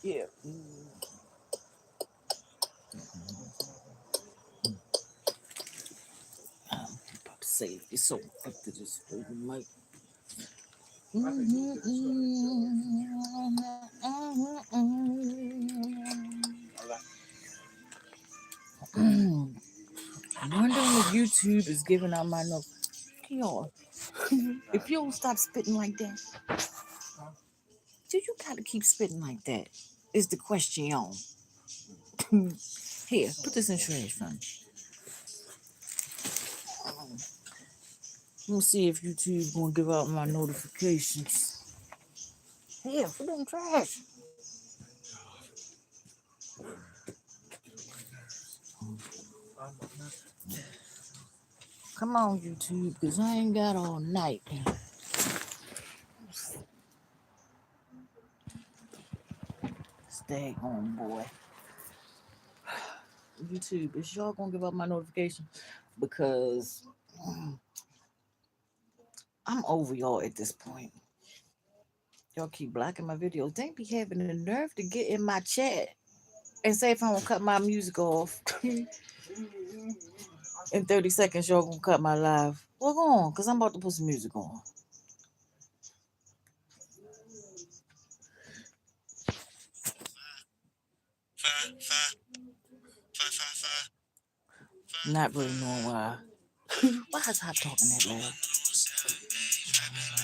Yeah. I'm about to save this so after this open mic. I'm wondering if YouTube is giving out my notes. Y'all, if you don't stop spitting like that, do you gotta keep spitting like that? Is the question, y'all. Here, put this in trash fund. Let me see if YouTube gonna give out my notifications. Here, put it in trash. Come on, YouTube, because I ain't got all night. Stay on, boy. YouTube, is y'all gonna give up my notification? Because I'm over y'all at this point. Y'all keep blocking my videos. They be having the nerve to get in my chat and say if I don't cut my music off in 30 seconds, y'all gonna cut my live. Well, go on, because I'm about to put some music on. Not really knowing why. Why is Hot talking that loud?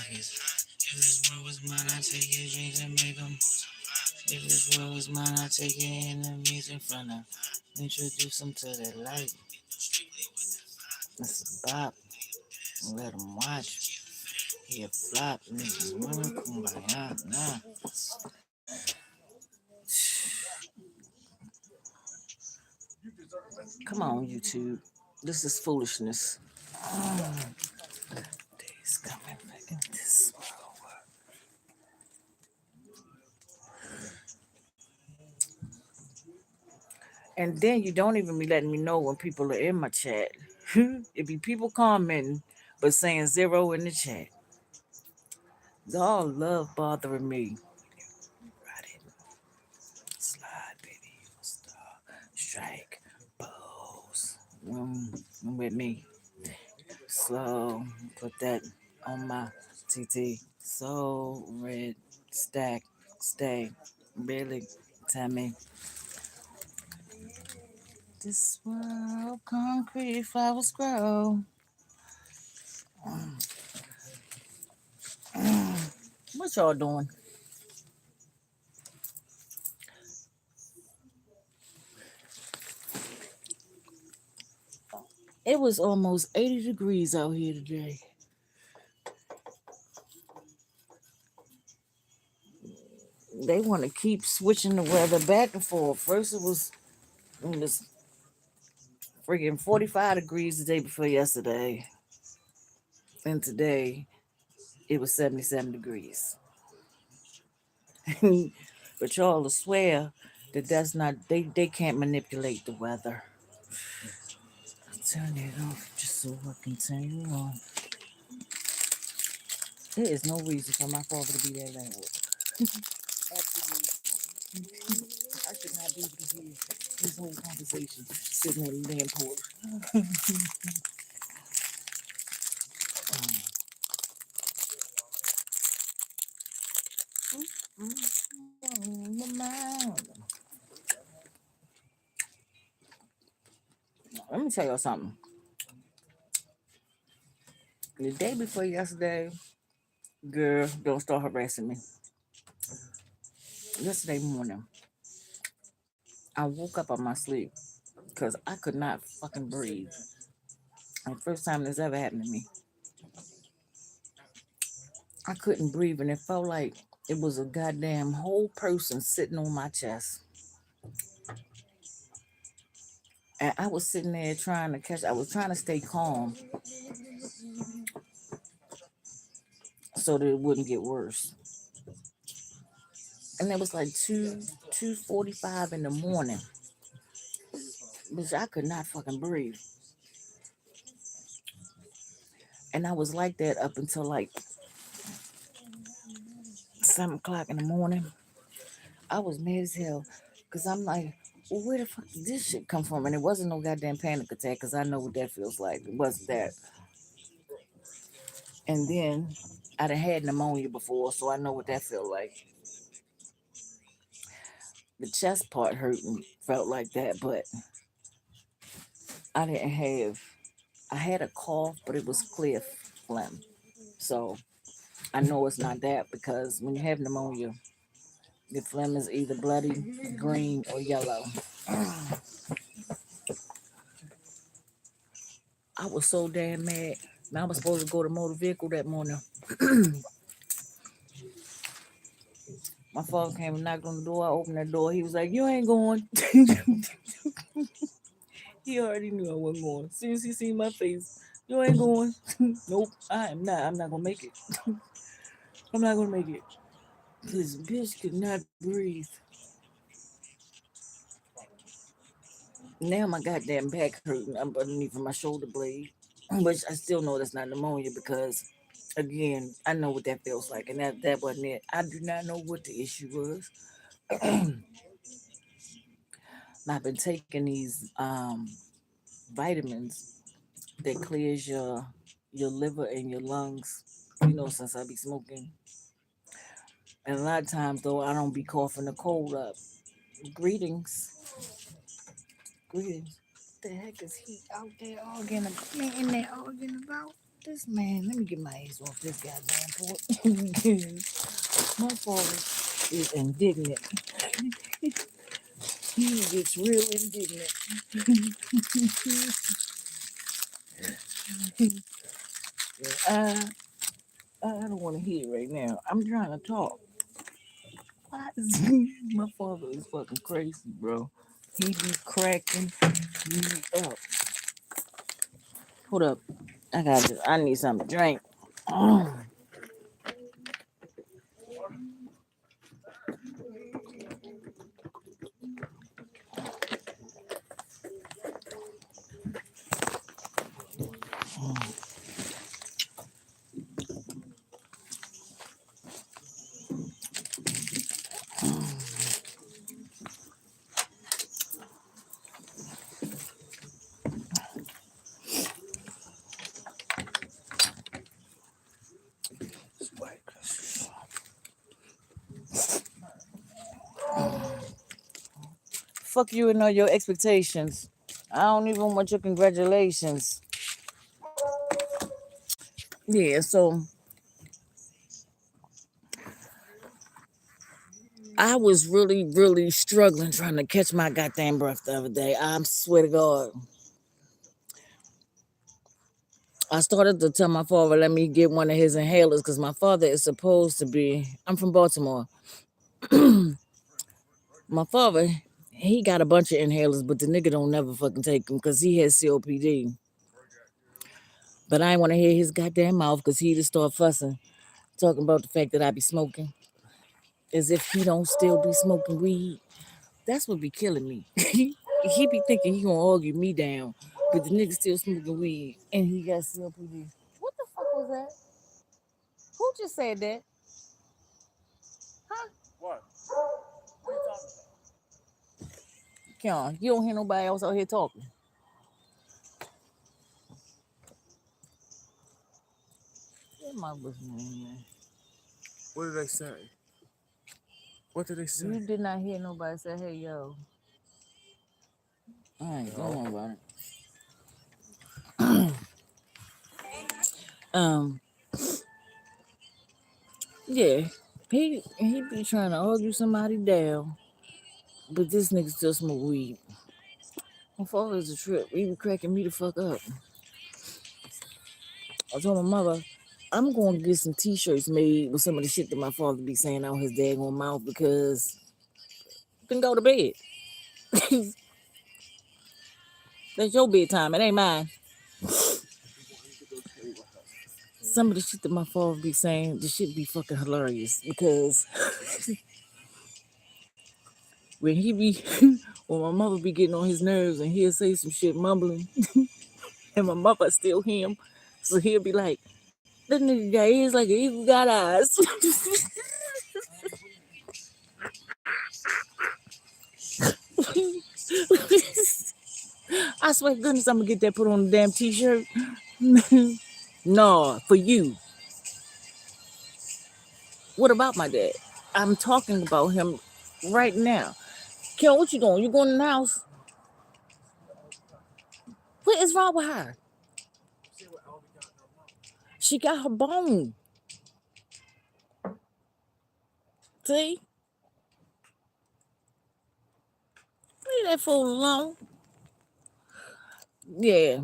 If this world was mine, I'd take your dreams and make them. If this world was mine, I'd take your enemies in front of. Introduce them to the light. It's a bop. Let them watch. He a flop. Niggas wanna kumbaya. Nah. Come on, YouTube. This is foolishness. Days coming back in this world. And then you don't even be letting me know when people are in my chat. It be people commenting, but saying zero in the chat. Y'all love bothering me. Ride it. Slide, baby. Star. Strike. Pose. With me. Slow. Put that on my TT. So red. Stack. Stay. Really. Tell me. This world, concrete flowers grow. What y'all doing? It was almost 80 degrees out here today. They want to keep switching the weather back and forth. First it was freaking 45 degrees the day before yesterday. And today it was 77 degrees. But y'all will swear that that's not, they can't manipulate the weather. I'll turn it off just so I can turn it on. There is no reason for my father to be that loud. Absolutely. I should not be able to hear this whole conversation sitting on the damn porch. Let me tell y'all something. The day before yesterday, girl, don't start harassing me. Yesterday morning, I woke up on my sleep because I could not fucking breathe. And first time this ever happened to me. I couldn't breathe, and it felt like it was a goddamn whole person sitting on my chest. And I was sitting there trying to catch, I was trying to stay calm so that it wouldn't get worse. And it was like 2:45 in the morning, which I could not fucking breathe. And I was like that up until like 7 o'clock in the morning. I was mad as hell because I'm like, well, where the fuck did this shit come from? And it wasn't no goddamn panic attack because I know what that feels like. It wasn't that. And then I done had pneumonia before, so I know what that felt like. The chest part hurting felt like that, but I didn't have. I had a cough, but it was clear phlegm. So I know it's not that because when you have pneumonia, the phlegm is either bloody, green, or yellow. I was so damn mad. I was supposed to go to motor vehicle that morning. My father came and knocked on the door. I opened that door. He was like, "You ain't going." He already knew I wasn't going. As soon as he seen my face, "You ain't going." Nope, I am not. I'm not gonna make it. I'm not gonna make it. This bitch could not breathe. Now my goddamn back hurting. I'm underneath my shoulder blade, which I still know that's not pneumonia because, again, I know what that feels like, and that wasn't it. I do not know what the issue was. I've been taking these vitamins that clears your liver and your lungs. Since I be smoking, and a lot of times though, I don't be coughing the cold up. Greetings, greetings. What the heck is he out there arguing about? Man, in there arguing about this man. Let me get my ass off this goddamn porch. My father is indignant. He gets real indignant. I I don't want to hear it right now. I'm trying to talk. Why is my father is fucking crazy, bro. He be cracking me up. Hold up. I need something to drink. Oh, fuck you and all your expectations. I don't even want your congratulations. Yeah, so I was really, really struggling trying to catch my goddamn breath the other day. I swear to God. I started to tell my father, let me get one of his inhalers because my father is supposed to be, I'm from Baltimore. My father, he got a bunch of inhalers, but the nigga don't never fucking take them because he has COPD. But I ain't want to hear his goddamn mouth because he just start fussing, talking about the fact that I be smoking, as if he don't still be smoking weed. That's what be killing me. He be thinking he gonna argue me down, but the nigga still smoking weed and he got COPD. What the fuck was that? Who just said that? Huh? What? What are you talking about? Keon, you don't hear nobody else out here talking. What am I listening, man? What did they say? What did they say? You did not hear nobody say, "Hey, yo." All right, don't worry about it. um, yeah, he be trying to argue somebody down, but this nigga still smoke weed. My father's a trip. He be cracking me the fuck up. I told my mother, I'm going to get some t-shirts made with some of the shit that my father be saying out his daggone mouth because then go to bed. That's your bedtime. It ain't mine. Some of the shit that my father be saying, the shit be fucking hilarious because when he be, when my mother be getting on his nerves and he'll say some shit mumbling and my mother still hear him. So he'll be like, that nigga got ears like an eagle got eyes. I swear to goodness, I'm gonna get that put on the damn t-shirt. No, for you. What about my dad? I'm talking about him right now. Kel, what you doing? You going in the house? What is wrong with her? She got her bone. See? Leave that fool alone. Yeah.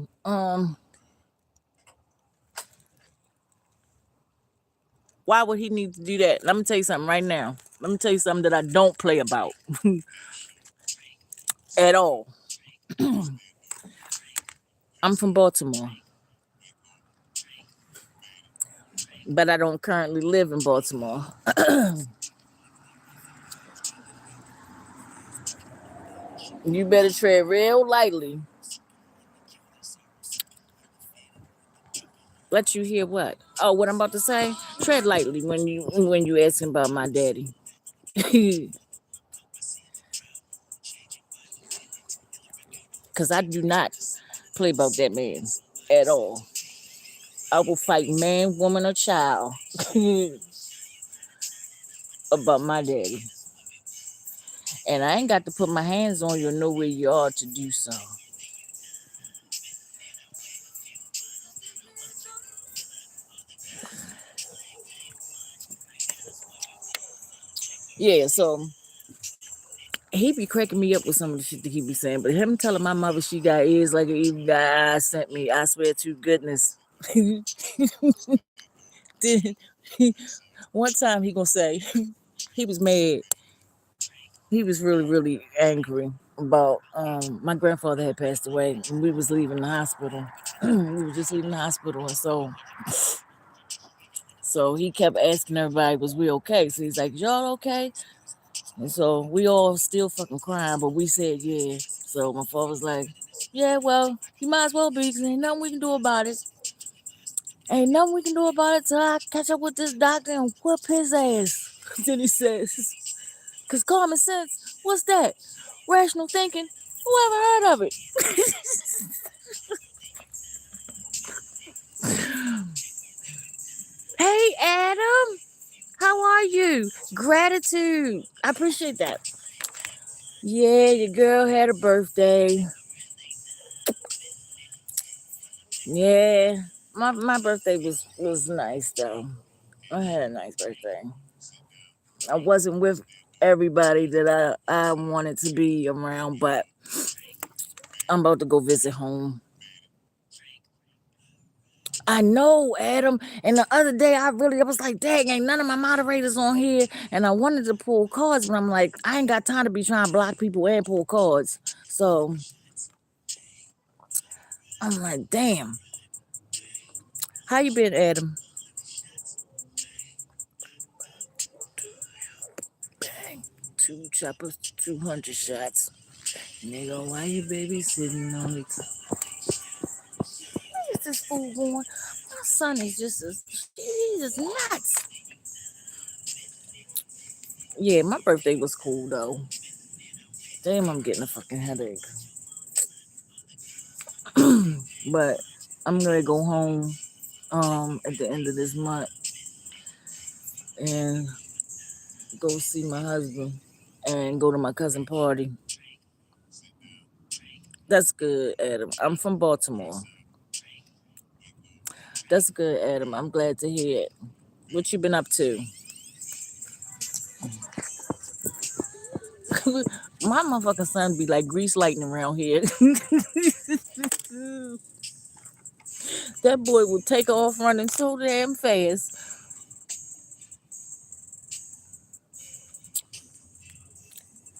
Why would he need to do that? Let me tell you something right now. Let me tell you something that I don't play about at all. I'm from Baltimore, but I don't currently live in Baltimore. You better tread real lightly. Let you hear what? Oh, what I'm about to say? Tread lightly when you asking about my daddy. Cause I do not play about that man at all. I will fight man, woman, or child about my daddy. And I ain't got to put my hands on you or know where you are to do so. Yeah, so he be cracking me up with some of the shit that he be saying, but him telling my mother she got ears like an evil guy sent me, I swear to goodness. Then one time he gonna say he was mad. He was really, really angry about my grandfather had passed away and we was leaving the hospital. We were just leaving the hospital, and so he kept asking everybody, was we okay? So he's like, y'all okay? And so we all still fucking crying, but we said yeah. So my father was like, yeah, well, you might as well be, because ain't nothing we can do about it. Ain't nothing we can do about it till I catch up with this doctor and whoop his ass. Then he says, because common sense, what's that? Rational thinking, who ever heard of it? Hey, Adam, how are you? Gratitude. I appreciate that. Yeah, your girl had a birthday. Yeah, my birthday was nice though. I had a nice birthday. I wasn't with everybody that I wanted to be around, but I'm about to go visit home. I know, Adam. And the other day, I was like, dang, ain't none of my moderators on here. And I wanted to pull cards, but I'm like, I ain't got time to be trying to block people and pull cards. So I'm like, damn. How you been, Adam? Bang. 2 choppers, 200 shots. Nigga, why you babysitting on me? Where is this fool going? My son is he's just nuts. Yeah, my birthday was cool though. Damn, I'm getting a fucking headache. But I'm gonna go home at the end of this month and go see my husband and go to my cousin party. That's good, Adam. I'm from Baltimore. That's good, Adam. I'm glad to hear it. What you been up to? My motherfucking son be like grease lightning around here. That boy would take off running so damn fast.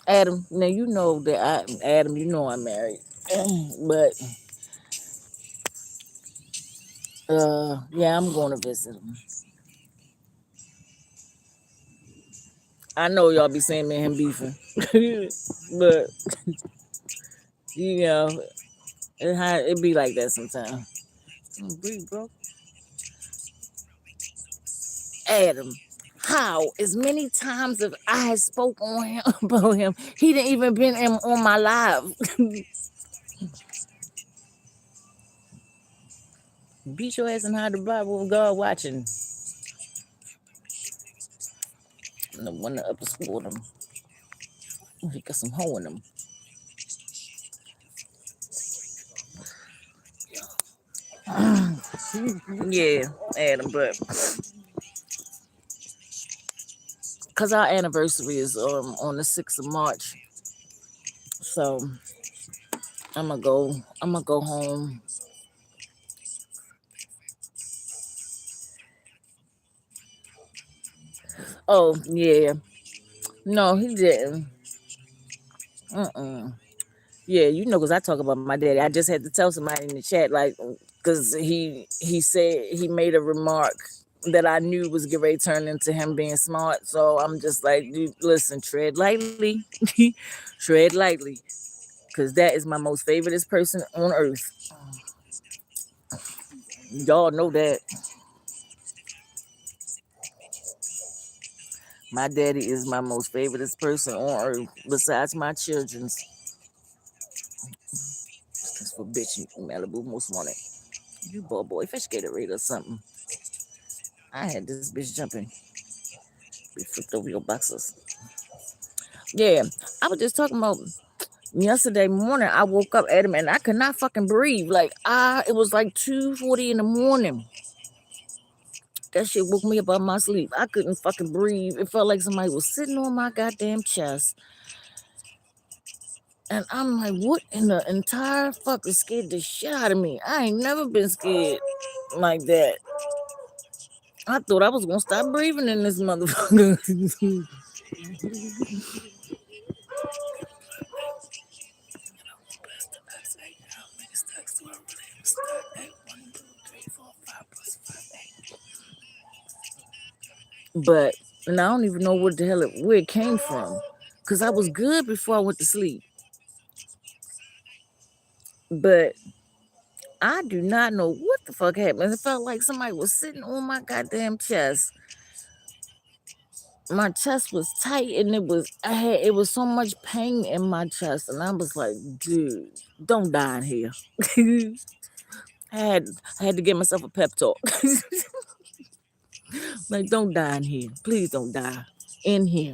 Adam, now you know that Adam, you know I'm married, but yeah, I'm going to visit him. I know y'all be saying me and him beefing, but you know it be like that sometimes. Breathe, bro. Adam, how as many times as I had spoke on him about him, he didn't even been on my live. Beat your ass and hide the Bible of God watching. And the one that upper school them. He got some hoe in him. Yeah, Adam, but because our anniversary is on the 6th of March, so I'm gonna go home. Oh yeah, no, he didn't. Uh-uh. Yeah, you know, because I talk about my daddy. I just had to tell somebody in the chat, like, because he said he made a remark that I knew was getting ready to turn into him being smart. So I'm just like, dude, listen, tread lightly, tread lightly, because that is my most favoriteest person on earth. Y'all know that. My daddy is my most favoriteest person on earth, besides my children's. That's for bitching Malibu most wanted. You boy, fish Gatorade or something. I had this bitch jumping. We flipped over your boxes. Yeah, I was just talking about yesterday morning. I woke up, Adam, and I could not fucking breathe. Like it was like 2:40 in the morning. That shit woke me up out of my sleep. I couldn't fucking breathe. It felt like somebody was sitting on my goddamn chest. And I'm like, what in the entire fucking scared the shit out of me? I ain't never been scared like that. I thought I was gonna stop breathing in this motherfucker. But and I don't even know what the hell where it came from. Cause I was good before I went to sleep. But I do not know what the fuck happened. It felt like somebody was sitting on my goddamn chest. My chest was tight and it was so much pain in my chest. And I was like, dude, don't die in here. I had to give myself a pep talk. Like, don't die in here. Please don't die in here.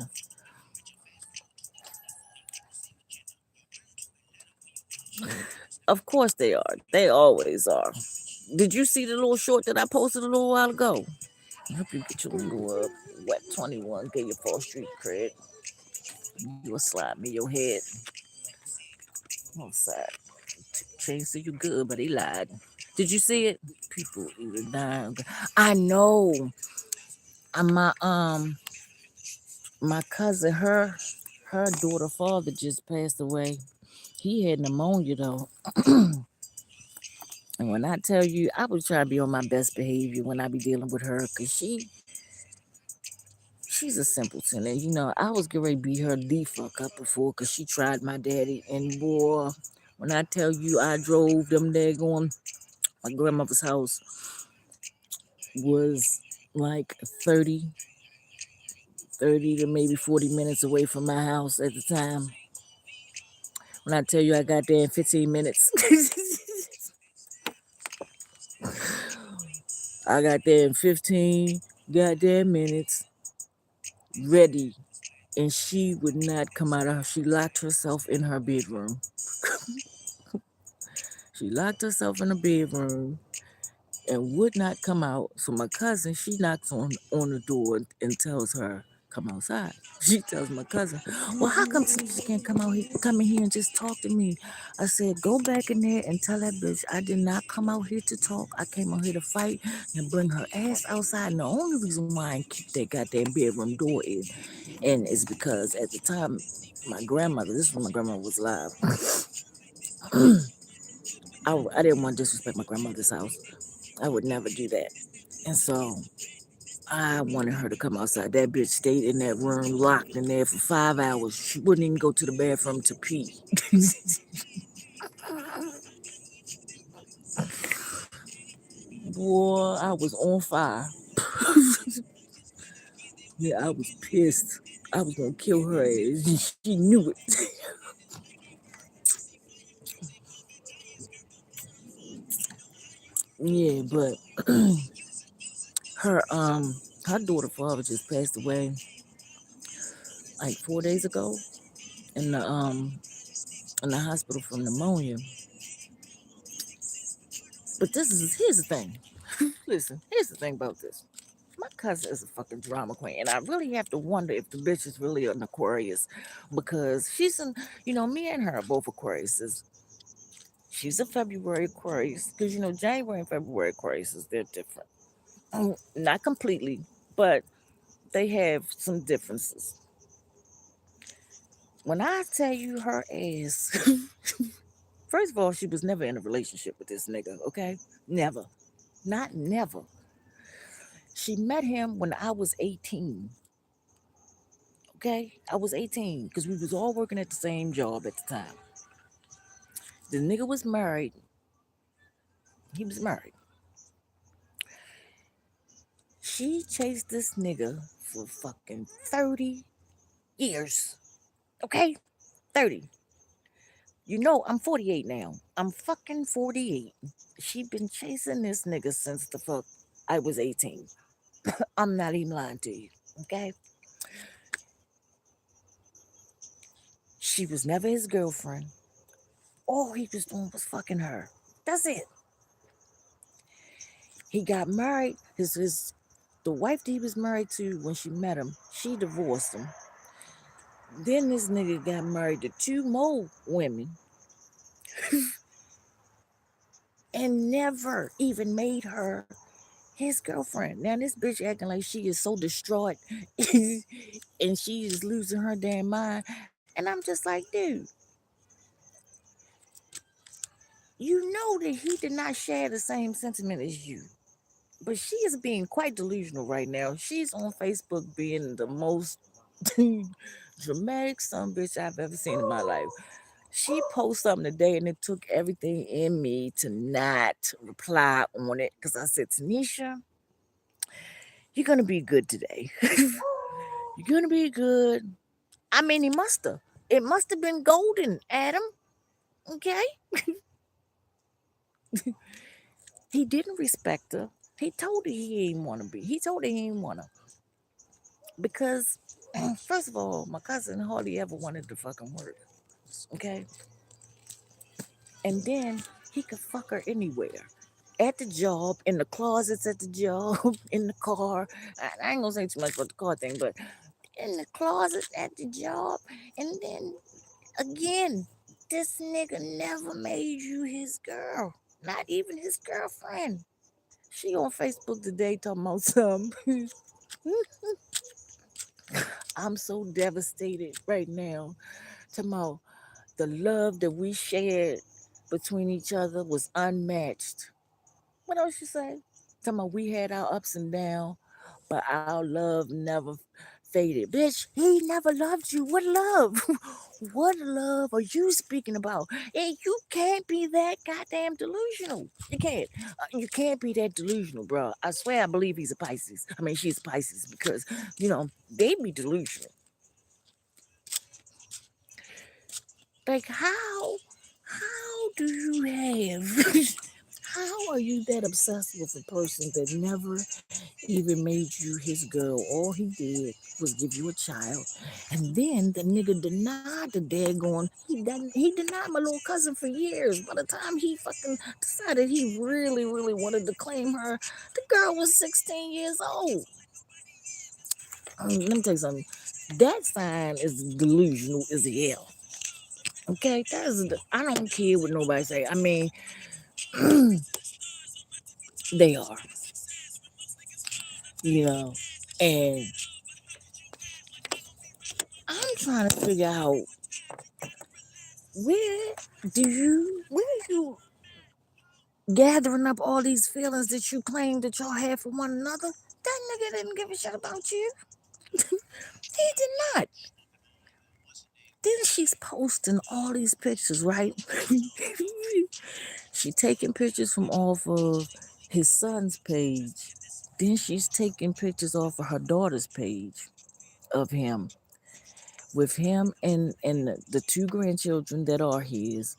Of course they are. They always are. Did you see the little short that I posted a little while ago? I hope you get your little wet 21, get your fall street cred. You will slide me your head. One side. Chain said you good, but he lied. Did you see it? People either dying. I know. My cousin, her daughter father just passed away. He had pneumonia though. And when I tell you, I was trying to be on my best behavior when I be dealing with her, cause she's a simpleton, and you know I was getting ready to beat her the fuck up before, cause she tried my daddy, and boy, when I tell you I drove them daggone my grandmother's house was like 30 to maybe 40 minutes away from my house at the time. When I tell you I got there in 15 minutes, I got there in 15 goddamn minutes, ready. And she would not come out of her. She locked herself in her bedroom. She locked herself in the bedroom and would not come out. So my cousin, she knocks on the door and tells her, come outside. She tells my cousin, well, how come Tanisha can't come in here and just talk to me? I said, go back in there and tell that bitch I did not come out here to talk. I came out here to fight and bring her ass outside. And the only reason why I kicked that goddamn bedroom door in is because at the time, my grandmother, this is when my grandmother was alive, I didn't want to disrespect my grandmother's house. I would never do that. And so I wanted her to come outside. That bitch stayed in that room, locked in there for 5 hours. She wouldn't even go to the bathroom to pee. Boy, I was on fire. Yeah, I was pissed. I was gonna kill her ass. She knew it. Yeah, but her her daughter father just passed away like 4 days ago in the hospital from pneumonia. But here's the thing. Listen, here's the thing about this. My cousin is a fucking drama queen, and I really have to wonder if the bitch is really an Aquarius, because me and her are both Aquariuses. She's a February Aquarius, because January and February Aquariuses, they're different. Not completely, but they have some differences. When I tell you her ass, first of all, she was never in a relationship with this nigga, okay? Never. Not never. She met him when I was 18. Okay? I was 18 because we was all working at the same job at the time. The nigga was married. He was married. She chased this nigga for fucking 30 years. Okay? 30. I'm 48 now. I'm fucking 48. She been chasing this nigga since the fuck I was 18. I'm not even lying to you. Okay? She was never his girlfriend. All he was doing was fucking her. That's it. He got married. The wife that he was married to when she met him, she divorced him. Then this nigga got married to two more women and never even made her his girlfriend. Now this bitch acting like she is so distraught and she is losing her damn mind. And I'm just like, dude, you know that he did not share the same sentiment as you. But she is being quite delusional right now. She's on Facebook being the most dramatic son bitch I've ever seen in my life. She posted something today and it took everything in me to not reply on it because I said, Tanisha, you're going to be good today. You're going to be good. I mean, he must have. It must have been golden, Adam. Okay? He didn't respect her. He told her he didn't want to be. He told her he didn't want to. Because, first of all, my cousin hardly ever wanted to fucking work. Okay? And then he could fuck her anywhere. At the job, in the closets at the job, in the car. I ain't gonna say too much about the car thing, but in the closet at the job. And then again, this nigga never made you his girl. Not even his girlfriend. She on Facebook today talking about something. I'm so devastated right now. Talking about the love that we shared between each other was unmatched. What else you say? Talking about we had our ups and downs, but our love never faded. Bitch, he never loved you. What love? What love are you speaking about? And you can't be that goddamn delusional. You can't. You can't be that delusional, bro. I swear I believe he's a Pisces. I mean, she's a Pisces because, they be delusional. Like, how do you have, how are you that obsessed with a person that never even made you his girl? All he did was give you a child. And then the nigga denied the daggone, he denied my little cousin for years. By the time he fucking decided he really, really wanted to claim her, the girl was 16 years old. Let me tell you something. That sign is delusional as hell. Okay, I don't care what nobody say. I mean, they are, you know, and I'm trying to figure out where where you gathering up all these feelings that you claim that y'all have for one another. That nigga didn't give a shit about you. He did not. Then she's posting all these pictures, right? She taking pictures from off of his son's page. Then she's taking pictures off of her daughter's page of him with him and the two grandchildren that are his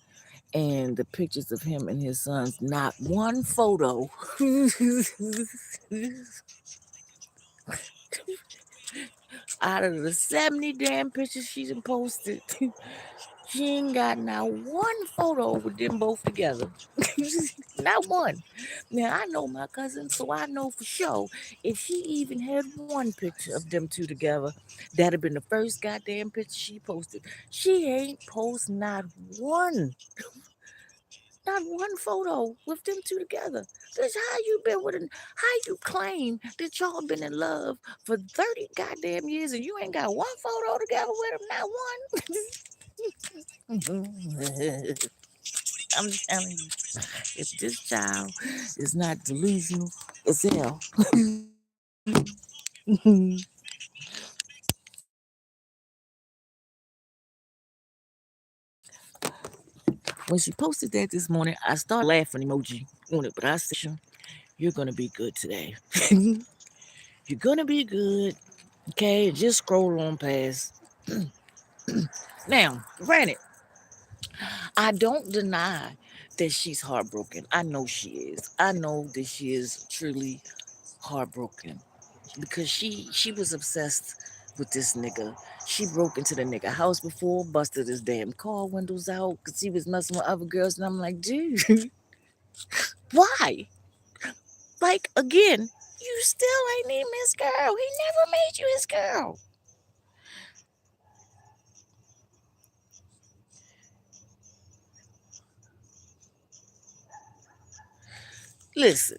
and the pictures of him and his sons. Not one photo out of the 70 damn pictures she's posted. She ain't got not one photo with them both together. Not one. Now I know my cousin, so I know for sure if she even had one picture of them two together, that'd have been the first goddamn picture she posted. She ain't post not one photo with them two together. Bitch, how you been with how you claim that y'all been in love for 30 goddamn years and you ain't got one photo together with them, not one? I'm telling you, if this child is not delusional as hell. When she posted that this morning, I started laughing emoji on it, but I said, you're gonna be good today. You're gonna be good. Okay, just scroll on past. Now, granted, I don't deny that she's heartbroken. I know she is. I know that she is truly heartbroken because she was obsessed with this nigga. She broke into the nigga house before, busted his damn car windows out because he was messing with other girls, and I'm like, dude, why? Like again, you still ain't even his girl. He never made you his girl. Listen,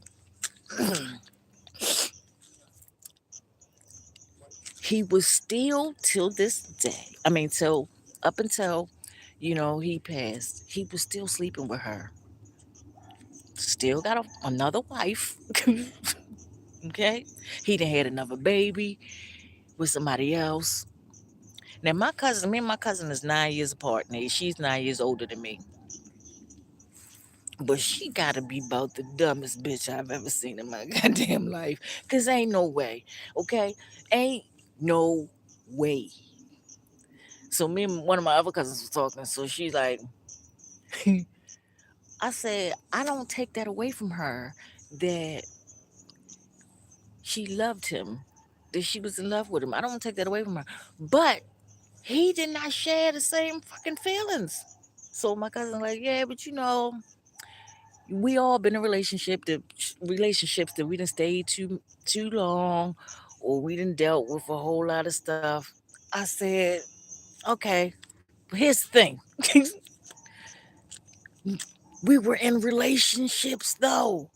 he was still till this day. I mean, till up until he passed. He was still sleeping with her. Still got another wife. Okay, he done had another baby with somebody else. Now me and my cousin is 9 years apart. Now she's 9 years older than me, but she gotta be about the dumbest bitch I've ever seen in my goddamn life. Cause ain't no way, okay, ain't no way. So me and one of my other cousins was talking. So she's like, I said, I don't take that away from her that she loved him, that she was in love with him. I don't take that away from her. But he did not share the same fucking feelings. So my cousin like, yeah, but we all been in relationships that we didn't stay too long, or we didn't dealt with a whole lot of stuff. I said, okay, here's the thing. We were in relationships though.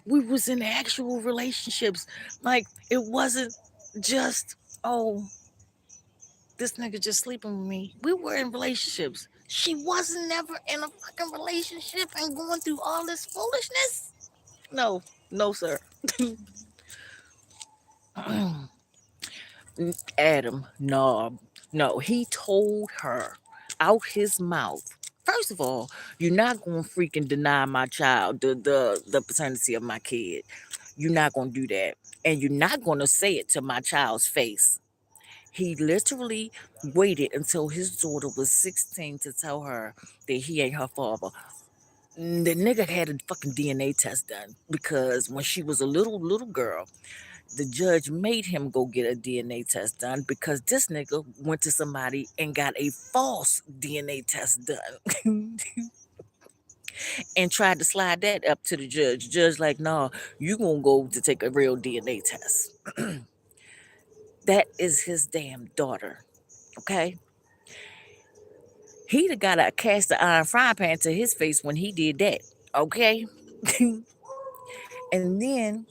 We was in actual relationships. Like it wasn't just, oh, this nigga just sleeping with me. We were in relationships. She wasn't never in a fucking relationship and going through all this foolishness. No, no, sir. Adam, no, he told her out his mouth. First of all, you're not gonna freaking deny my child the paternity of my kid. You're not gonna do that, and you're not gonna say it to my child's face. He literally waited until his daughter was 16 to tell her that he ain't her father. The nigga had a fucking DNA test done because when she was a little girl, the judge made him go get a DNA test done because this nigga went to somebody and got a false DNA test done and tried to slide that up to the judge. Judge like, no, you gonna go to take a real DNA test. That is his damn daughter. Okay? He'd have got a cast iron frying pan to his face when he did that. Okay? And then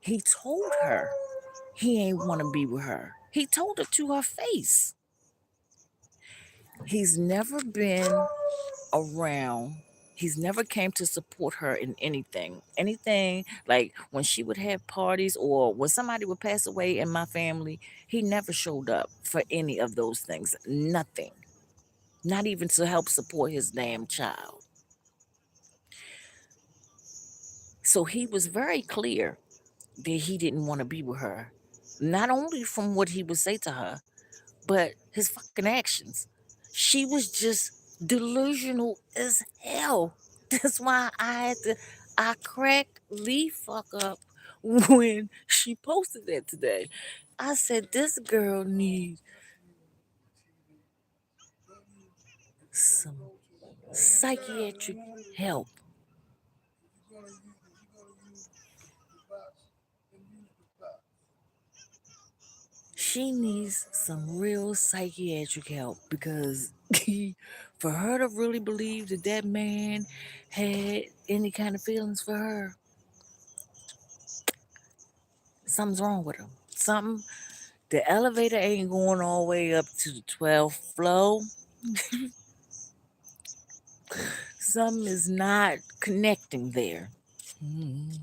he told her he ain't want to be with her. He told her to her face. He's never been around. He's never came to support her in anything. Anything like when she would have parties or when somebody would pass away in my family, he never showed up for any of those things. Nothing. Not even to help support his damn child. So he was very clear that he didn't want to be with her. Not only from what he would say to her, but his fucking actions. She was just delusional as hell. That's why I cracked Lee fuck up when she posted that today. I said this girl needs some psychiatric help. She needs some real psychiatric help because for her to really believe that that man had any kind of feelings for her, something's wrong with him. Something, the elevator ain't going all the way up to the 12th floor. Something is not connecting there. Mm,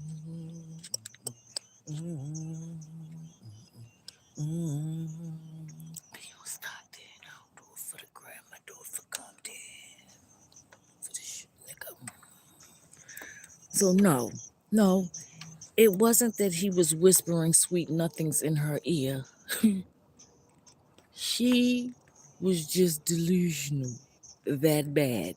mm, mm. People start there now. Do it for the grandma, do it for Compton. For the shit, nigga. So no, it wasn't that he was whispering sweet nothings in her ear. She was just delusional. That bad.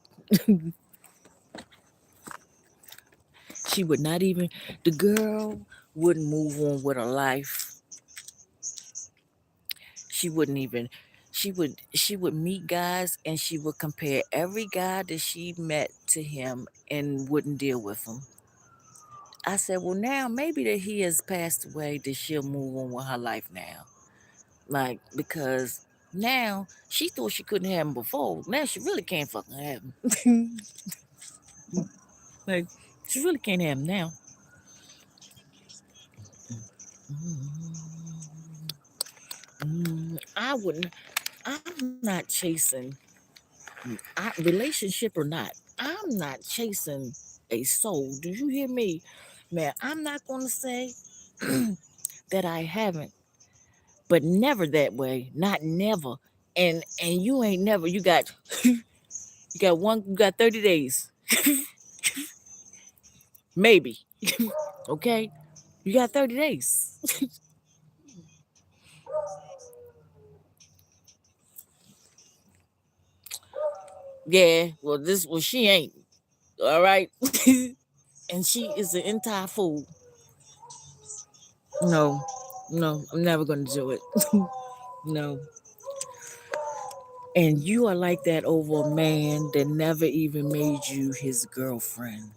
She would not even, the girl wouldn't move on with her life. She wouldn't even, she would meet guys and she would compare every guy that she met to him and wouldn't deal with him. I said, well, now maybe that he has passed away, that she'll move on with her life now. Like, because now she thought she couldn't have him before. Now she really can't fucking have him. Like, she really can't have him now. I wouldn't, I'm not chasing, relationship or not, I'm not chasing a soul. Do you hear me? Man, I'm not going to say that I haven't, but never that way. Not never. And you ain't never, you got 30 days. Maybe. Okay? You got 30 days. Yeah, well she ain't. All right? And she is an entire fool. No. No, I'm never going to do it. No. And you are like that over a man that never even made you his girlfriend.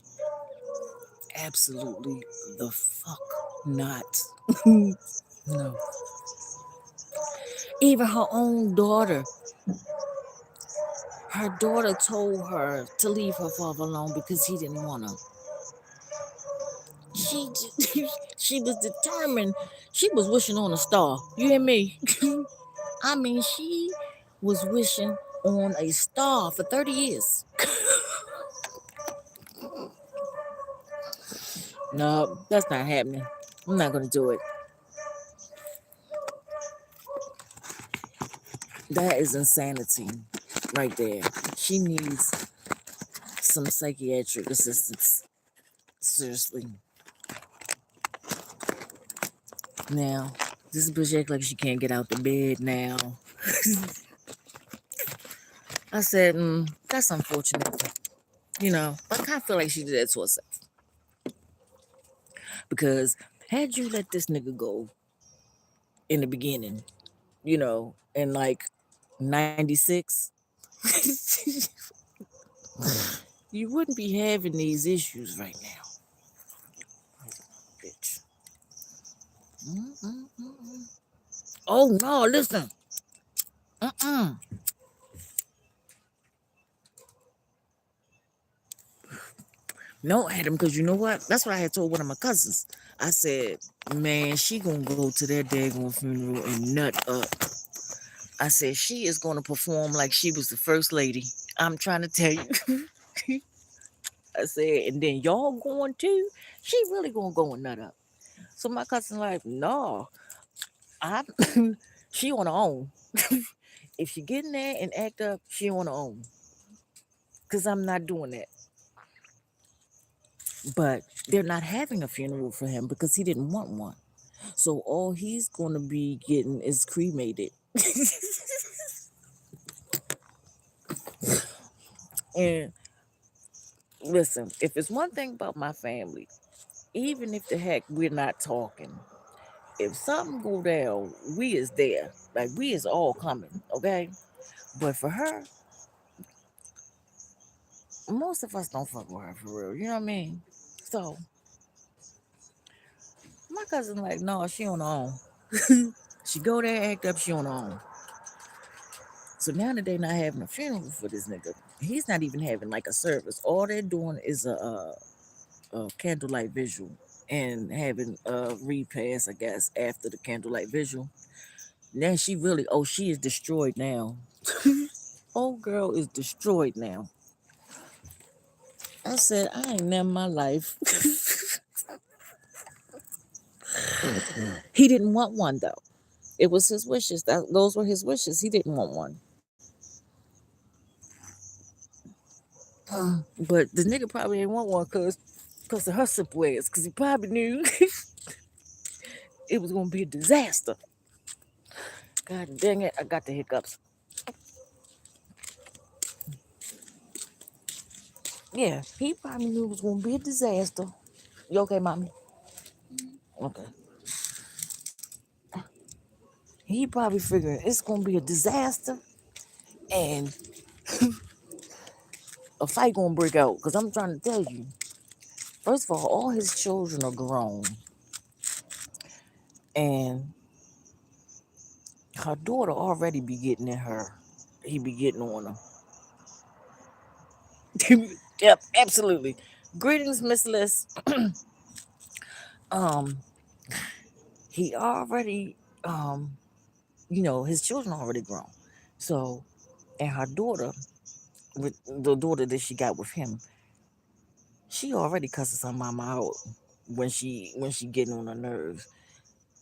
Absolutely the fuck not. No. Even her daughter told her to leave her father alone because he didn't want her. She she was determined. She was wishing on a star. You hear me? I mean, she was wishing on a star for 30 years. No, that's not happening. I'm not gonna do it. That is insanity right there. She needs some psychiatric assistance. Seriously. Now, this bitch act like she can't get out the bed now. I said, that's unfortunate. I kind of feel like she did that to herself. Because had you let this nigga go in the beginning, in like 96, you wouldn't be having these issues right now. Bitch. Mm-mm-mm. Oh no, listen. Mm-mm. No, Adam, because you know what? That's what I had told one of my cousins. I said, man, she gonna go to that daggone funeral and nut up. I said, she is gonna perform like she was the first lady. I'm trying to tell you. I said, and then y'all going too? She really gonna go and nut up. So my cousin like, no, I she on her own. If she get in there and act up, she on her own. Cause I'm not doing that. But they're not having a funeral for him because he didn't want one. So all he's gonna be getting is cremated. And listen, if it's one thing about my family, even if the heck we're not talking, if something go down, we is there. Like we is all coming, okay? But for her, most of us don't fuck with her for real. You know what I mean? So my cousin like, no, she on her own. She go there, act up, she on her own. So now that they not having a funeral for this nigga, he's not even having like a service. All they're doing is a candlelight visual and having a repast, I guess, after the candlelight visual. Now she really, oh, she is destroyed now. Old girl is destroyed now. I said, I ain't never in my life. He didn't want one though. It was his wishes. Those were his wishes. He didn't want one. But the nigga probably didn't want one because of her simple ass. Because he probably knew it was gonna be a disaster. God dang it, I got the hiccups. Yeah, he probably knew it was gonna be a disaster. You okay, mommy? Okay. He probably figured it's gonna be a disaster and a fight gonna break out. Cause I'm trying to tell you, first of all his children are grown, and her daughter already be getting at her. He be getting on her. Yep, absolutely. Greetings, Miss Liz. Um, he already, his children already grown. So, and her daughter, with the daughter that she got with him, she already cusses her mama out when she getting on her nerves.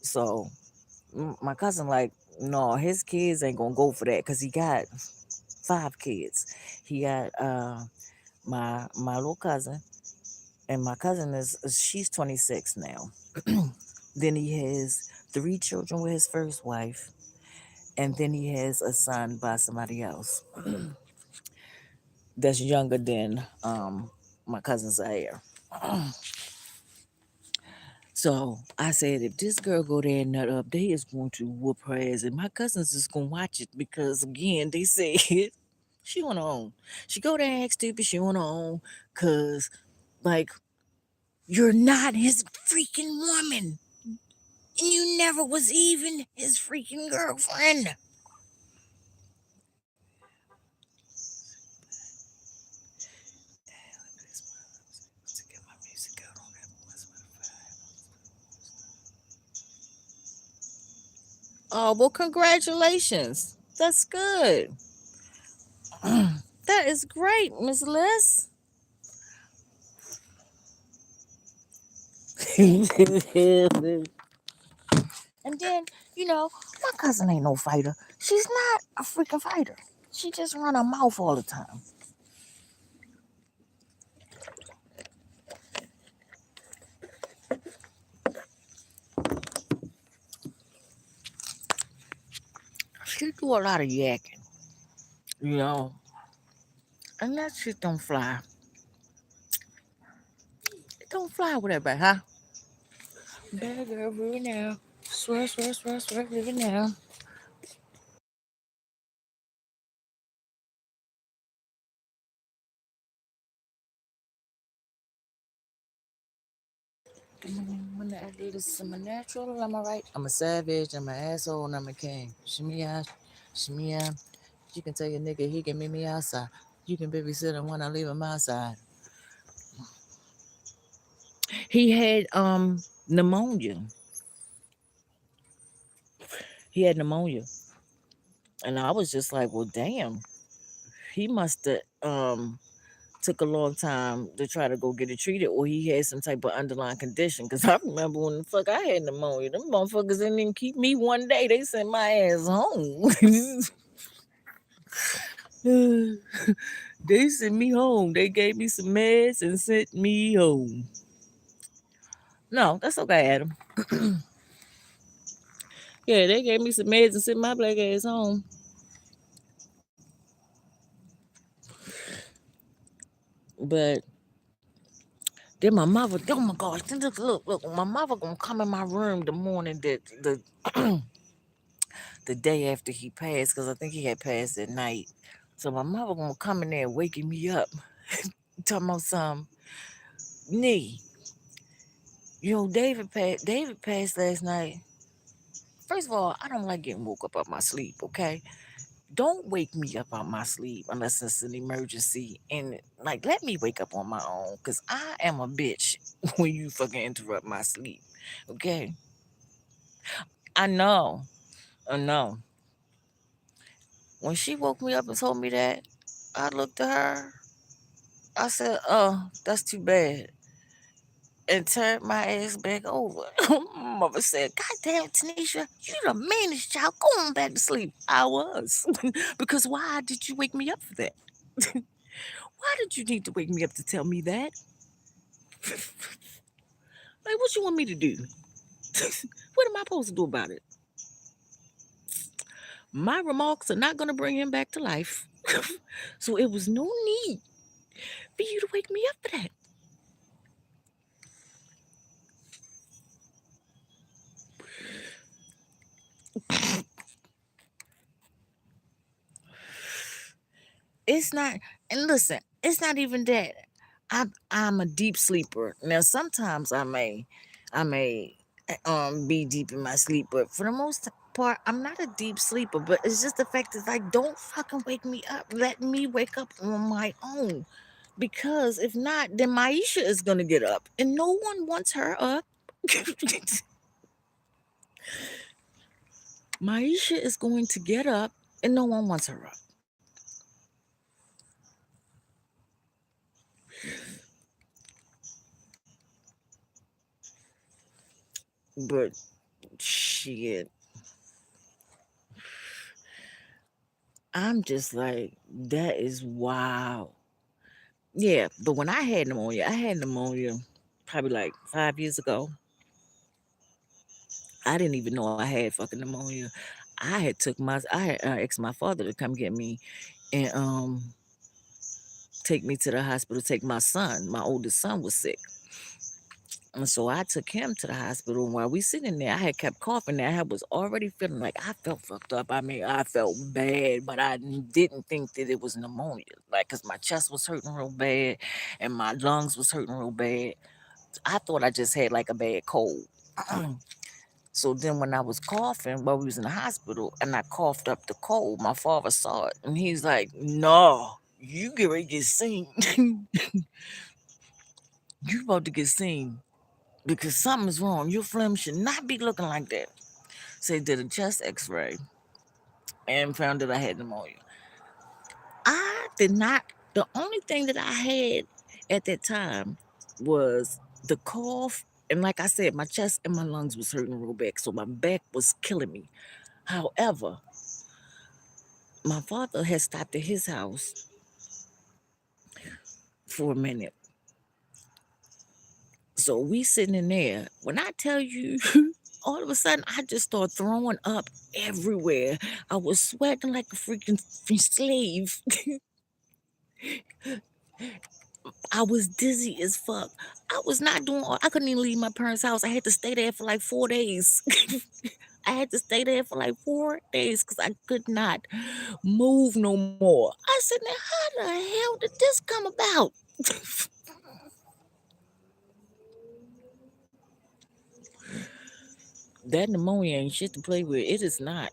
So my cousin like, no, his kids ain't gonna go for that because he got 5 kids. He got my little cousin, and my cousin is she's 26 now. Then he has 3 children with his first wife, and then he has a son by somebody else that's younger than my cousin Zaire. So I said, if this girl go there and nut up, they is going to whoop her ass, and my cousins is gonna watch it because again, they said she on her own. She go there and act stupid. She on her own, cause like you're not his freaking woman, and you never was even his freaking girlfriend. Oh well, congratulations. That's good. That is great, Miss Liz. And then, my cousin ain't no fighter. She's not a freaking fighter. She just run her mouth all the time. She do a lot of yakking, you know, and that shit don't fly. It don't fly with everybody, huh? Better girl, really now. Swear, swear, swear, swear, really now. When I did this, I'm a natural, am I right? I'm a savage, I'm an asshole, and I'm a king. Shimmy out, shimmy out. You can tell your nigga he can meet me outside. You can babysit him when I leave him outside. He had pneumonia. He had pneumonia. And I was just like, well damn. He must have took a long time to try to go get it treated, or he had some type of underlying condition. Cause I remember when the fuck I had pneumonia, them motherfuckers didn't even keep me one day. They sent my ass home. They sent me home. They gave me some meds and sent me home. No, that's okay, Adam. Yeah, they gave me some meds and sent my black ass home. But then my mother, oh my gosh, look, my mother gonna come in my room the morning that the day after he passed, because I think he had passed at night. So my mother gonna come in there waking me up, talking about some knee. You know, David passed last night. First of all, I don't like getting woke up out my sleep, okay? Don't wake me up out my sleep unless it's an emergency. And like, let me wake up on my own, because I am a bitch when you fucking interrupt my sleep, okay? I know, I know. When she woke me up and told me that, I looked at her. I said, "Oh, that's too bad," and turned my ass back over. Mother said, "God damn, Tanisha, you the meanest child. Go on back to sleep." I was. Because why did you wake me up for that? Why did you need to wake me up to tell me that? Like, what you want me to do? What am I supposed to do about it? My remarks are not going to bring him back to life. So it was no need for you to wake me up for that. It's not, and listen, it's not even that. I'm a deep sleeper. Now sometimes I may be deep in my sleep, but for the most part, I'm not a deep sleeper. But it's just the fact that like, don't fucking wake me up. Let me wake up on my own. Because if not, then Maisha is gonna get up, and no one wants her up. Maisha is going to get up, and no one wants her up. But shit, I'm just like, that is wow. Yeah, but when I had pneumonia probably like 5 years ago. I didn't even know I had fucking pneumonia. I had asked my father to come get me and take me to the hospital, take my son. My oldest son was sick. And so I took him to the hospital. And while we sitting there, I had kept coughing. I was already feeling like I felt fucked up. I mean, I felt bad, but I didn't think that it was pneumonia. Like, cause my chest was hurting real bad, and my lungs was hurting real bad. I thought I just had like a bad cold. So then when I was coughing while we was in the hospital and I coughed up the cold, my father saw it and he's like, "No, you get ready to get seen. You about to get seen because something's wrong. Your phlegm should not be looking like that." So they did a chest x-ray and found that I had pneumonia. I did not, the only thing that I had at that time was the cough. And like I said, my chest and my lungs was hurting real bad. So my back was killing me. However, my father had stopped at his house for a minute. So we sitting in there. When I tell you, all of a sudden I just started throwing up everywhere. I was sweating like a freaking slave. I was dizzy as fuck. I was not doing I couldn't even leave my parents' house. I had to stay there for like 4 days. I had to stay there for like 4 days because I could not move no more. I said, now how the hell did this come about? That pneumonia ain't shit to play with. It is not.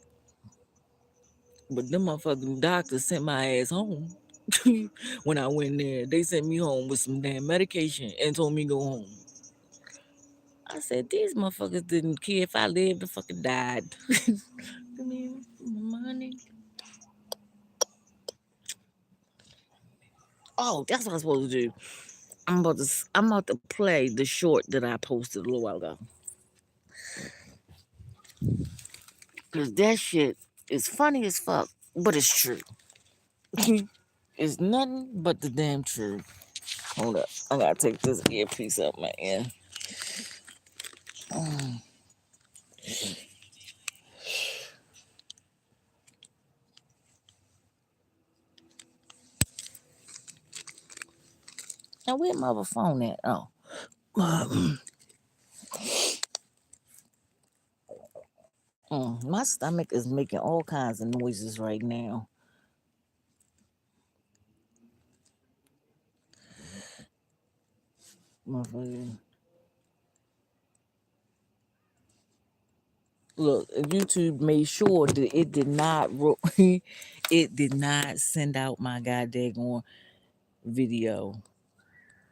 But them motherfucking doctors sent my ass home. When I went there, they sent me home with some damn medication and told me go home. I said, these motherfuckers didn't care if I lived or fucking died. I mean, money. Oh, that's what I'm supposed to do. I'm about to play the short that I posted a little while ago. Cause that shit is funny as fuck, but it's true. It's nothing but the damn truth. Hold up, I gotta take this earpiece out my ear. Now where my other phone at? Oh, my stomach is making all kinds of noises right now. Motherfucker. Look, YouTube made sure that it did not it did not send out my goddamn video.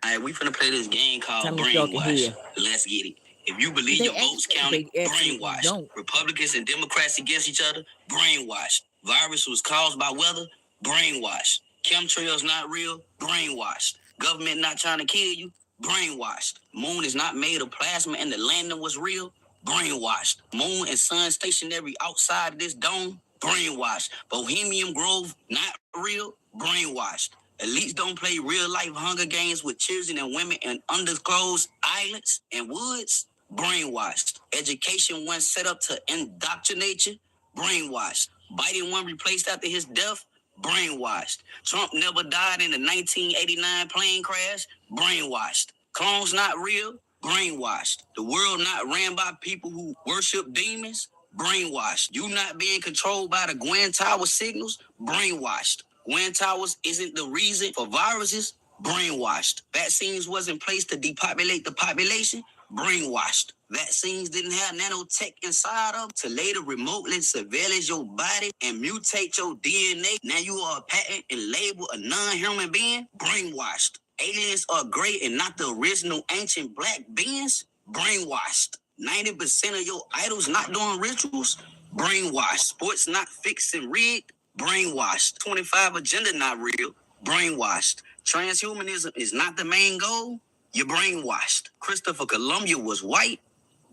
Alright, we finna play this game called Brainwash. Let's get it. If you believe your votes counted, brainwash. Don't. Republicans and Democrats against each other, brainwash. Virus was caused by weather, brainwash. Chemtrails not real, brainwashed. Government not trying to kill you, brainwashed. Moon is not made of plasma and the landing was real, brainwashed. Moon and sun stationary outside of this dome, brainwashed. Bohemian Grove not real, brainwashed. Elites don't play real life Hunger Games with children and women in undisclosed islands and woods. Brainwashed. Education one set up to indoctrinate you. Brainwashed. Biden one replaced after his death. Brainwashed. Trump never died in the 1989 plane crash. Brainwashed. Clones not real. Brainwashed. The world not ran by people who worship demons. Brainwashed. You not being controlled by the Gwen Tower signals. Brainwashed. Gwen Towers isn't the reason for viruses. Brainwashed. Vaccines wasn't placed to depopulate the population. Brainwashed. Vaccines didn't have nanotech inside of to later remotely surveillance your body and mutate your DNA. Now you are a patent and label a non-human being. Brainwashed. Aliens are great and not the original ancient black beings. Brainwashed. 90% of your idols not doing rituals. Brainwashed. Sports not fixed and rigged. Brainwashed. 25 agenda not real. Brainwashed. Transhumanism is not the main goal. You're brainwashed. Christopher Columbus was white.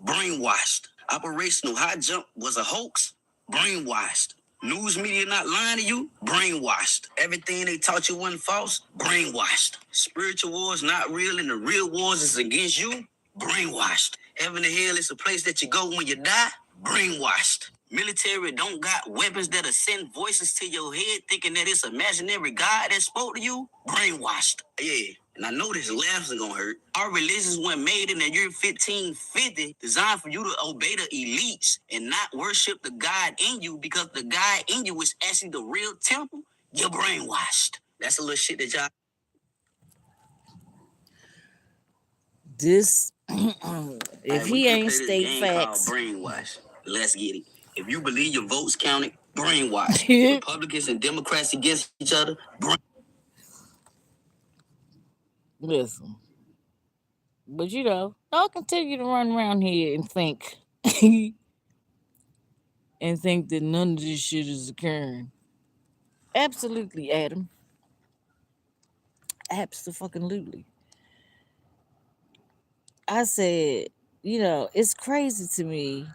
Brainwashed. Operational High Jump was a hoax. Brainwashed. News media not lying to you. Brainwashed. Everything they taught you wasn't false. Brainwashed. Spiritual wars not real and the real wars is against you. Brainwashed. Heaven and hell is a place that you go when you die. Brainwashed. Military don't got weapons that'll send voices to your head thinking that it's imaginary God that spoke to you. Brainwashed. Yeah. And I know this laughs are gonna hurt. Our religions weren't made in the year 1550, designed for you to obey the elites and not worship the God in you because the God in you is actually the real temple. You're brainwashed. That's a little shit that y'all. This, if he ain't state facts, brainwash. Let's get it. If you believe your votes counted, brainwash. Republicans and Democrats against each other, listen. But I'll continue to run around here and think, and think that none of this shit is occurring. Absolutely, Adam. Absolutely. I said, it's crazy to me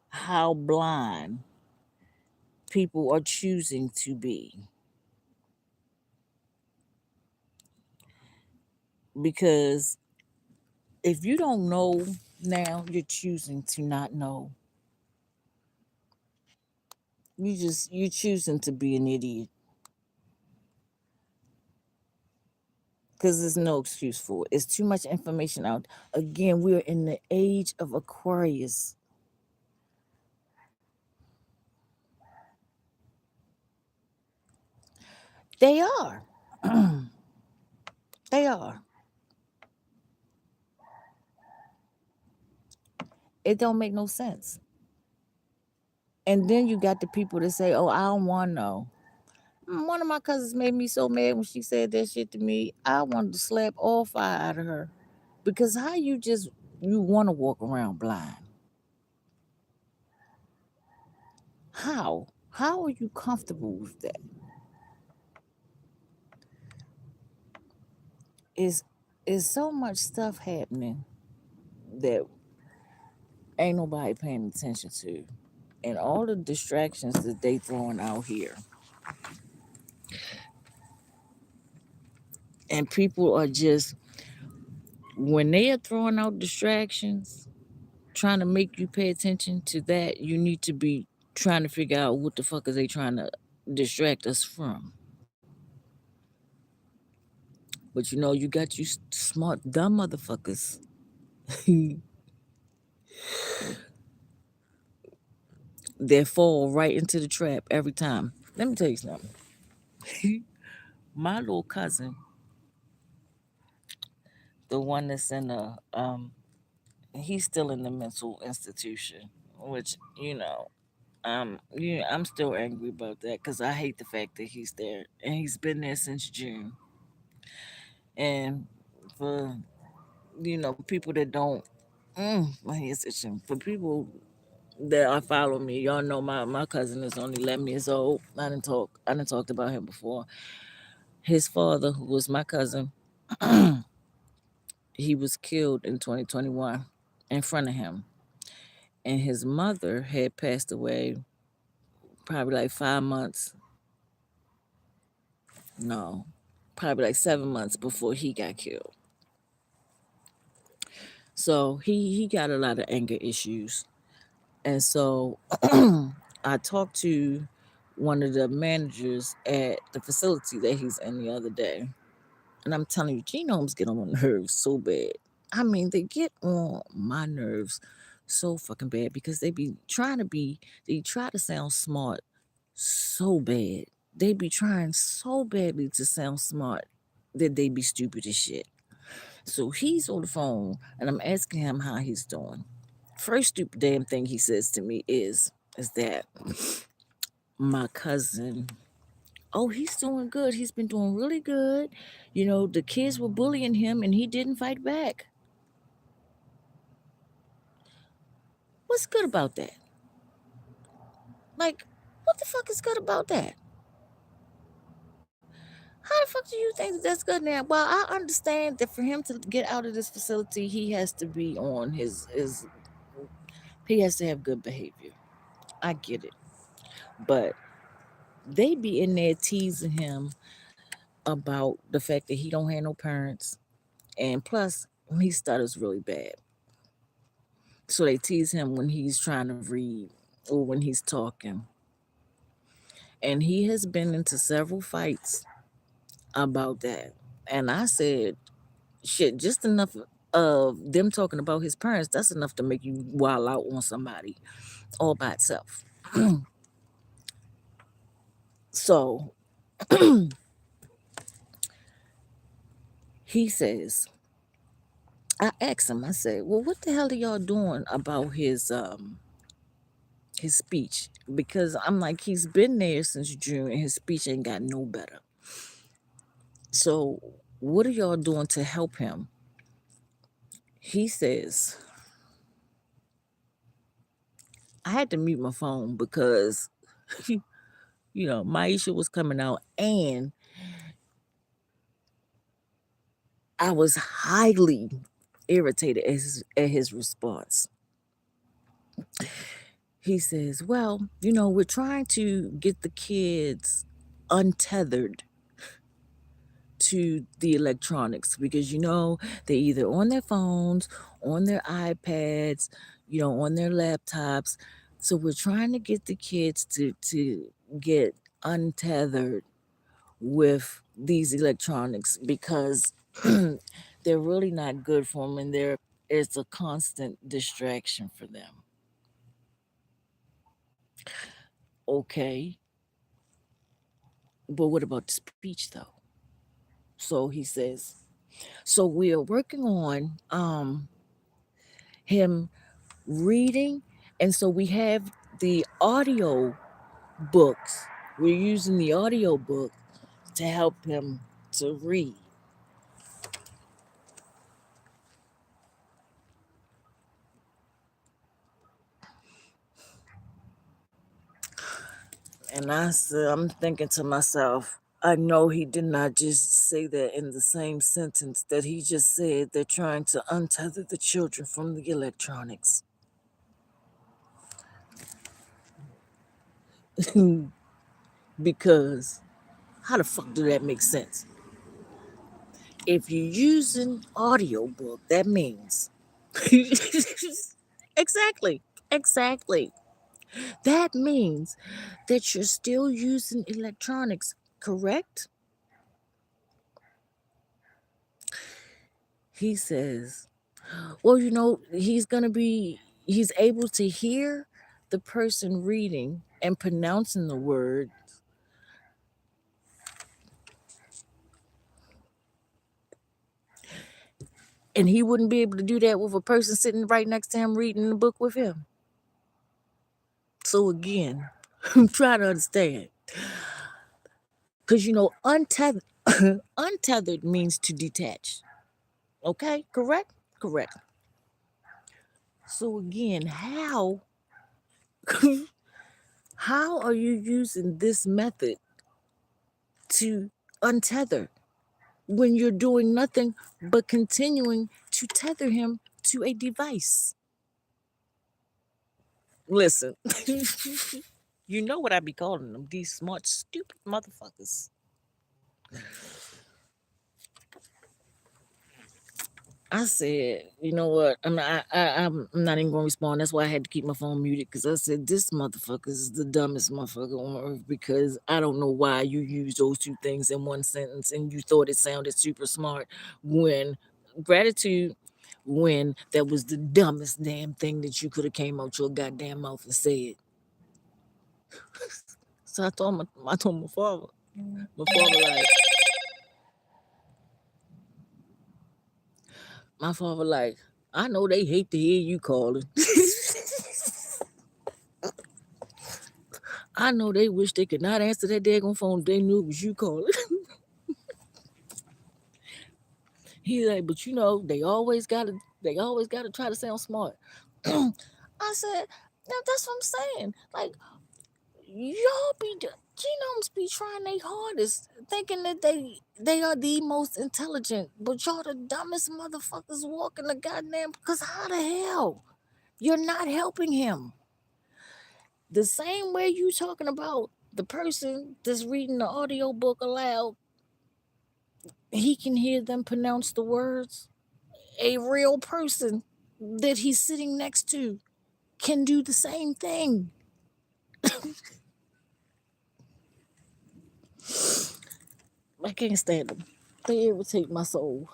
how blind people are choosing to be. Because if you don't know now, you're choosing to not know. You're choosing to be an idiot. Because there's no excuse for it. It's too much information out. Again, we're in the age of Aquarius. They are. They are. It don't make no sense. And then you got the people that say, oh, I don't want to know. One of my cousins made me so mad when she said that shit to me. I wanted to slap all fire out of her. Because how you want to walk around blind? How? How are you comfortable with that? Is so much stuff happening that ain't nobody paying attention to. And all the distractions that they throwing out here. And people are just, when they are throwing out distractions, trying to make you pay attention to that, you need to be trying to figure out what the fuck are they trying to distract us from. But you got you smart, dumb motherfuckers. They fall right into the trap every time. Let me tell you something. My little cousin, the one that's in he's still in the mental institution, which I'm still angry about that because I hate the fact that he's there and he's been there since June. And for people that don't, my head's itching. For people that are following me, y'all know my cousin is only 11 years old. I didn't talked about him before. His father, who was my cousin, he was killed in 2021 in front of him. And his mother had passed away probably like 5 months. No, probably like 7 months before he got killed. So he got a lot of anger issues. And so I talked to one of the managers at the facility that he's in the other day. And I'm telling you, genomes get on my nerves so bad. I mean, they get on my nerves so fucking bad because they try to sound smart so bad. They be trying so badly to sound smart that they be stupid as shit. So he's on the phone and I'm asking him how he's doing. First stupid damn thing he says to me is that my cousin, oh, he's doing good. He's been doing really good. The kids were bullying him and he didn't fight back. What's good about that? Like, what the fuck is good about that? How the fuck do you think that's good now? Well, I understand that for him to get out of this facility, he has to be on he has to have good behavior. I get it. But they be in there teasing him about the fact that he don't have no parents. And plus, he stutters really bad. So they tease him when he's trying to read or when he's talking. And he has been into several fights about that. And I said, shit, just enough of them talking about his parents, that's enough to make you wild out on somebody all by itself. So he says, I asked him, I said, well, what the hell are y'all doing about his speech? Because I'm like, he's been there since June and his speech ain't got no better. So what are y'all doing to help him? He says, I had to mute my phone because Maisha was coming out and I was highly irritated at his response. He says, well, we're trying to get the kids untethered to the electronics because, they're either on their phones, on their iPads, on their laptops. So we're trying to get the kids to get untethered with these electronics because they're really not good for them and it's a constant distraction for them. Okay. But what about the speech though? So he says, so we are working on him reading, and so we have the audio books. We're using the audio book to help him to read. And I'm thinking to myself, I know he did not just say that in the same sentence that he just said they're trying to untether the children from the electronics. Because how the fuck do that make sense? If you're using audiobook, that means exactly. That means that you're still using electronics, correct? He says, well, he's able to hear the person reading and pronouncing the word. And he wouldn't be able to do that with a person sitting right next to him reading the book with him. So again, I'm trying to understand. Because, untethered, untethered means to detach. Okay, correct? Correct. So again, how are you using this method to untether when you're doing nothing but continuing to tether him to a device? Listen, you know what I be calling them, these smart, stupid motherfuckers. I said, you know what? I'm not even gonna respond. That's why I had to keep my phone muted, because I said this motherfucker is the dumbest motherfucker on earth, because I don't know why you used those two things in one sentence and you thought it sounded super smart when that was the dumbest damn thing that you could have came out your goddamn mouth and said. So I told my father. My father like, I know they hate to hear you calling. I know they wish they could not answer that daggone phone if they knew it was you calling. He's like, but they always gotta try to sound smart. I said, now that's what I'm saying. Like, y'all genomes be trying their hardest, thinking that they are the most intelligent, but y'all the dumbest motherfuckers walking the goddamn. Because how the hell you're not helping him? The same way you talking about the person that's reading the audio book aloud, he can hear them pronounce the words. A real person that he's sitting next to can do the same thing. I can't stand them. They irritate my soul.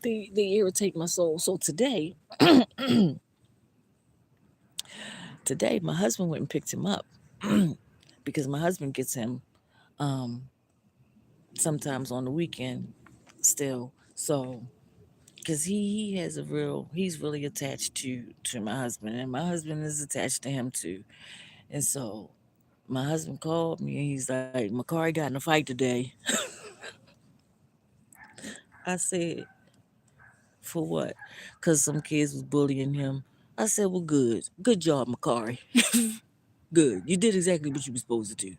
they irritate my soul. So today, my husband went and picked him up because my husband gets him sometimes on the weekend still. So because he's really attached to my husband, and my husband is attached to him too. And so my husband called me and he's like, Makari got in a fight today. I said, for what? Because some kids was bullying him. I said, well, good. Good job, Makari. Good. You did exactly what you were supposed to do.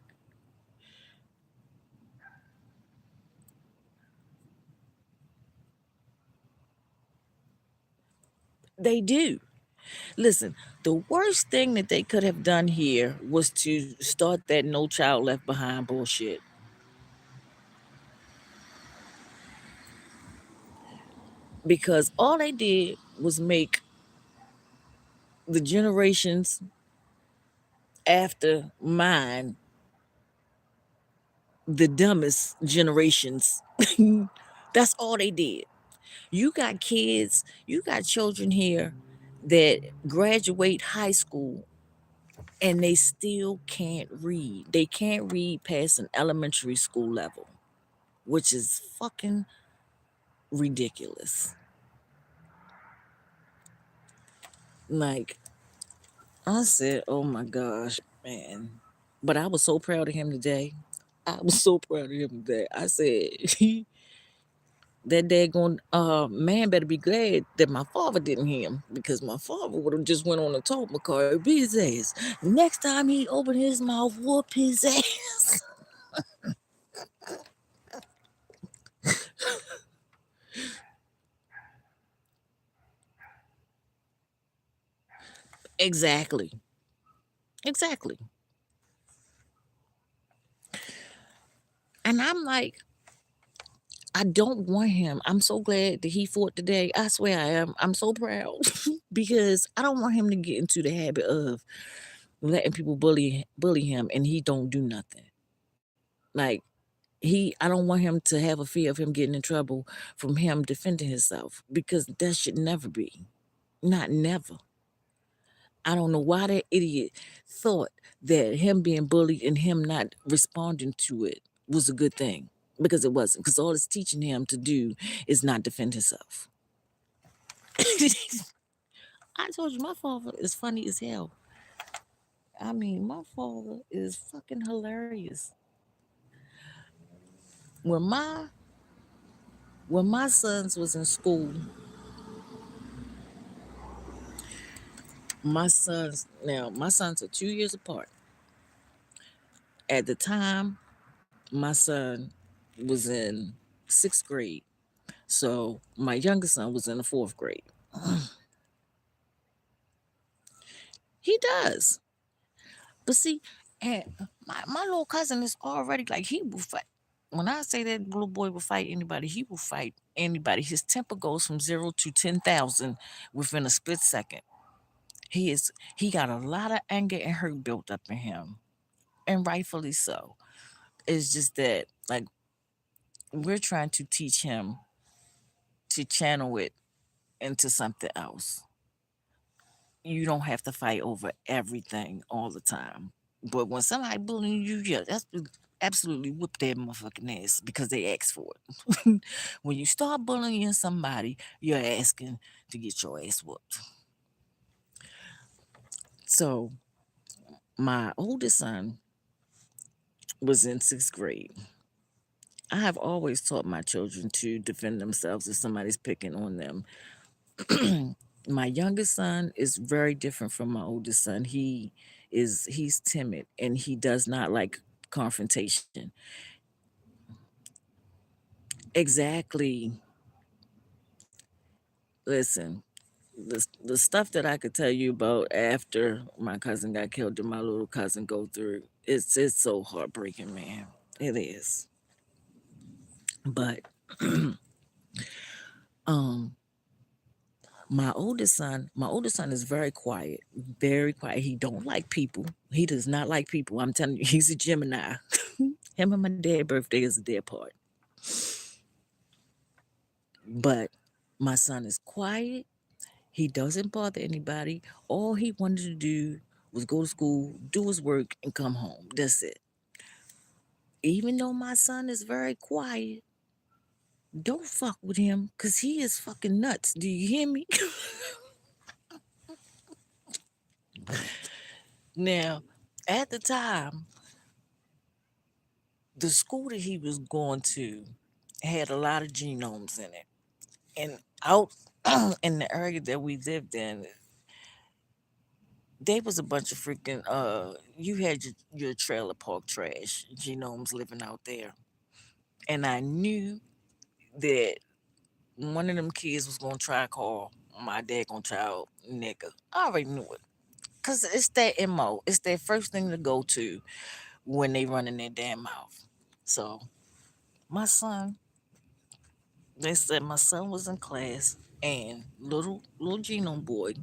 They do. Listen, the worst thing that they could have done here was to start that No Child Left Behind bullshit. Because all they did was make the generations after mine the dumbest generations. That's all they did. You got kids, you got children here that graduate high school and they still can't read. They can't read past an elementary school level, which is fucking ridiculous. Like, I said, oh my gosh, man. But I was so proud of him today. I was so proud of him today. I said, that daggone man better be glad that my father didn't hear him, because my father would have just went on and told McCoy, beat his ass. Next time he opened his mouth, whoop his ass. Exactly. Exactly. And I'm like, I don't want him. I'm so glad that he fought today. I swear I am. I'm so proud because I don't want him to get into the habit of letting people bully him and he don't do nothing. Like, I don't want him to have a fear of him getting in trouble from him defending himself, because that should never be. Not never. I don't know why that idiot thought that him being bullied and him not responding to it was a good thing, because it wasn't. Because all it's teaching him to do is not defend himself. I told you my father is funny as hell. I mean, my father is fucking hilarious. When my sons was in school, my sons are 2 years apart. At the time, my son was in 6th grade. So my youngest son was in the 4th grade. He does. But see, and my little cousin is already like, he will fight. When I say that little boy will fight anybody, he will fight anybody. His temper goes from 0 to 10,000 within a split second. He got a lot of anger and hurt built up in him, and rightfully so. It's just that, like, we're trying to teach him to channel it into something else. You don't have to fight over everything all the time. But when somebody bullying you, yeah, that's absolutely whoop their motherfucking ass because they asked for it. When you start bullying somebody, you're asking to get your ass whooped. So my oldest son was in 6th grade. I have always taught my children to defend themselves if somebody's picking on them. My youngest son is very different from my oldest son. He's timid and he does not like confrontation. Exactly. Listen, the stuff that I could tell you about after my cousin got killed and my little cousin go through, it's so heartbreaking, man. It is. But um my oldest son is very quiet, very quiet. He don't like people. He does not like people. I'm telling you, he's a Gemini. Him and my dad's birthday is a day apart. But my son is quiet. He doesn't bother anybody. All he wanted to do was go to school, do his work, and come home. That's it. Even though my son is very quiet, don't fuck with him because he is fucking nuts. Do you hear me? Now, at the time, the school that he was going to had a lot of genomes in it. And out in the area that we lived in, they was a bunch of freaking you had your trailer park trash genomes living out there. And I knew that one of them kids was gonna try to call my daggone child nigga. I already knew it. Cause it's that MO. It's their first thing to go to when they run in their damn mouth. So my son, they said my son was in class and little genome boy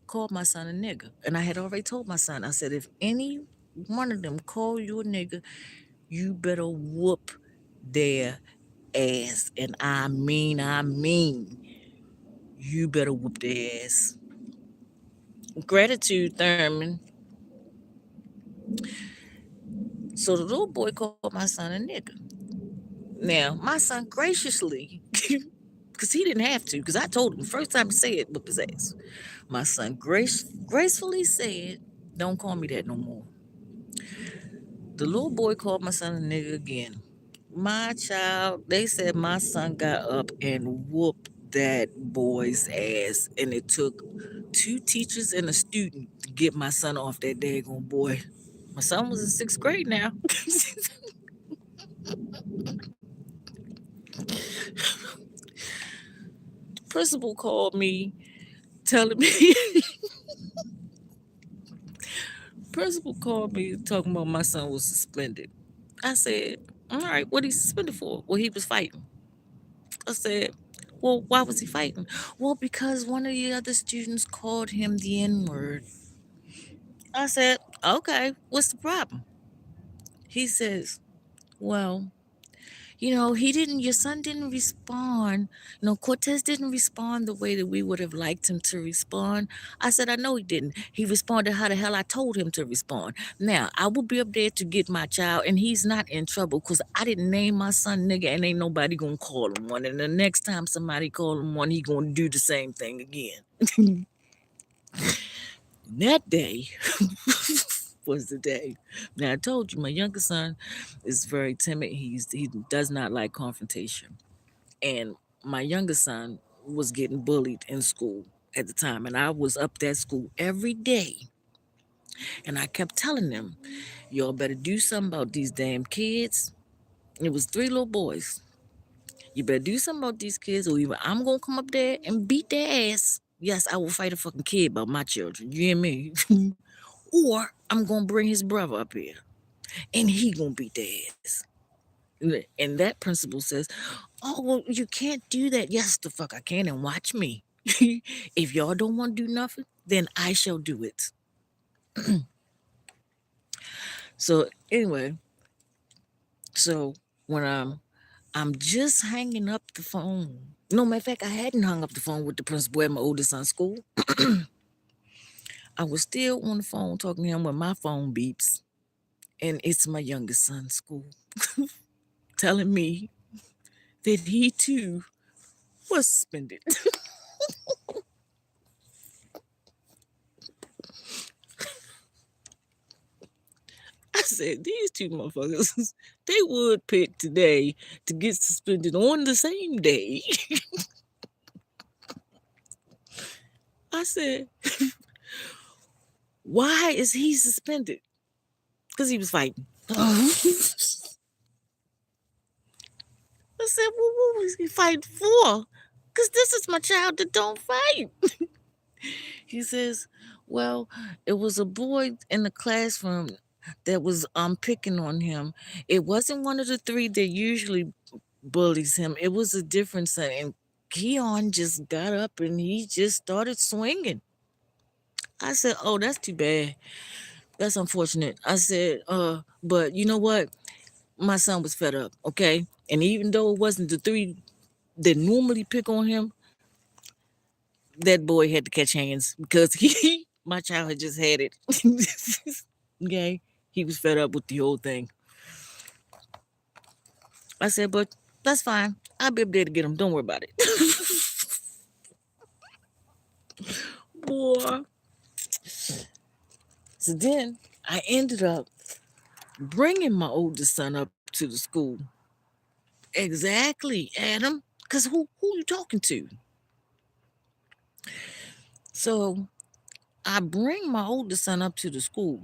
called my son a nigga. And I had already told my son, I said, if any one of them call you a nigga, you better whoop their ass. And I mean, you better whoop their ass. Gratitude, Thurman. So the little boy called my son a nigga. Now, my son graciously because he didn't have to, because I told him the first time he said it, whip his ass. My son gracefully said, don't call me that no more. The little boy called my son a nigga again. My child, they said my son got up and whooped that boy's ass, and it took 2 teachers and a student to get my son off that daggone boy. My son was in 6th grade now. The principal called me telling me principal called me talking about my son was suspended. I said, all right, what he suspended for? Well, he was fighting. I said, well, why was he fighting? Well, because one of the other students called him the N-word. I said, okay, what's the problem? He says, well, your son didn't respond. Cortez didn't respond the way that we would have liked him to respond. I said, I know he didn't. He responded how the hell I told him to respond. Now, I will be up there to get my child, and he's not in trouble because I didn't name my son nigga, and ain't nobody going to call him one. And the next time somebody call him one, he going to do the same thing again. That day was the day. Now, I told you, my younger son is very timid. He does not like confrontation. And my younger son was getting bullied in school at the time. And I was up at school every day. And I kept telling them, y'all better do something about these damn kids. It was 3 little boys. You better do something about these kids, or either I'm going to come up there and beat their ass. Yes, I will fight a fucking kid about my children. You hear me? Or I'm going to bring his brother up here, and he going to beat their ass. And that principal says, oh, well, you can't do that. Yes, the fuck I can, and watch me. If y'all don't want to do nothing, then I shall do it. So anyway, when I'm just hanging up the phone. No, matter of fact, I hadn't hung up the phone with the principal at my oldest son's school. I was still on the phone talking to him when my phone beeps. And it's my youngest son's school. Telling me that he too was suspended. I said, these 2 motherfuckers, they would pick today to get suspended on the same day. I said, why is he suspended? Because he was fighting. I said, well, what was he fighting for? Because this is my child that don't fight. He says, well, it was a boy in the classroom that was picking on him. It wasn't one of the 3 that usually bullies him. It was a different son. And Keon just got up and he just started swinging. I said, oh, that's too bad. That's unfortunate. I said, but you know what? My son was fed up, okay? And even though it wasn't the 3 that normally pick on him, that boy had to catch hands because my child had just had it. Okay? He was fed up with the whole thing. I said, but that's fine. I'll be up there to get him. Don't worry about it. Boy. So then I ended up bringing my oldest son up to the school. Exactly, Adam. Because who you talking to? So I bring my oldest son up to the school.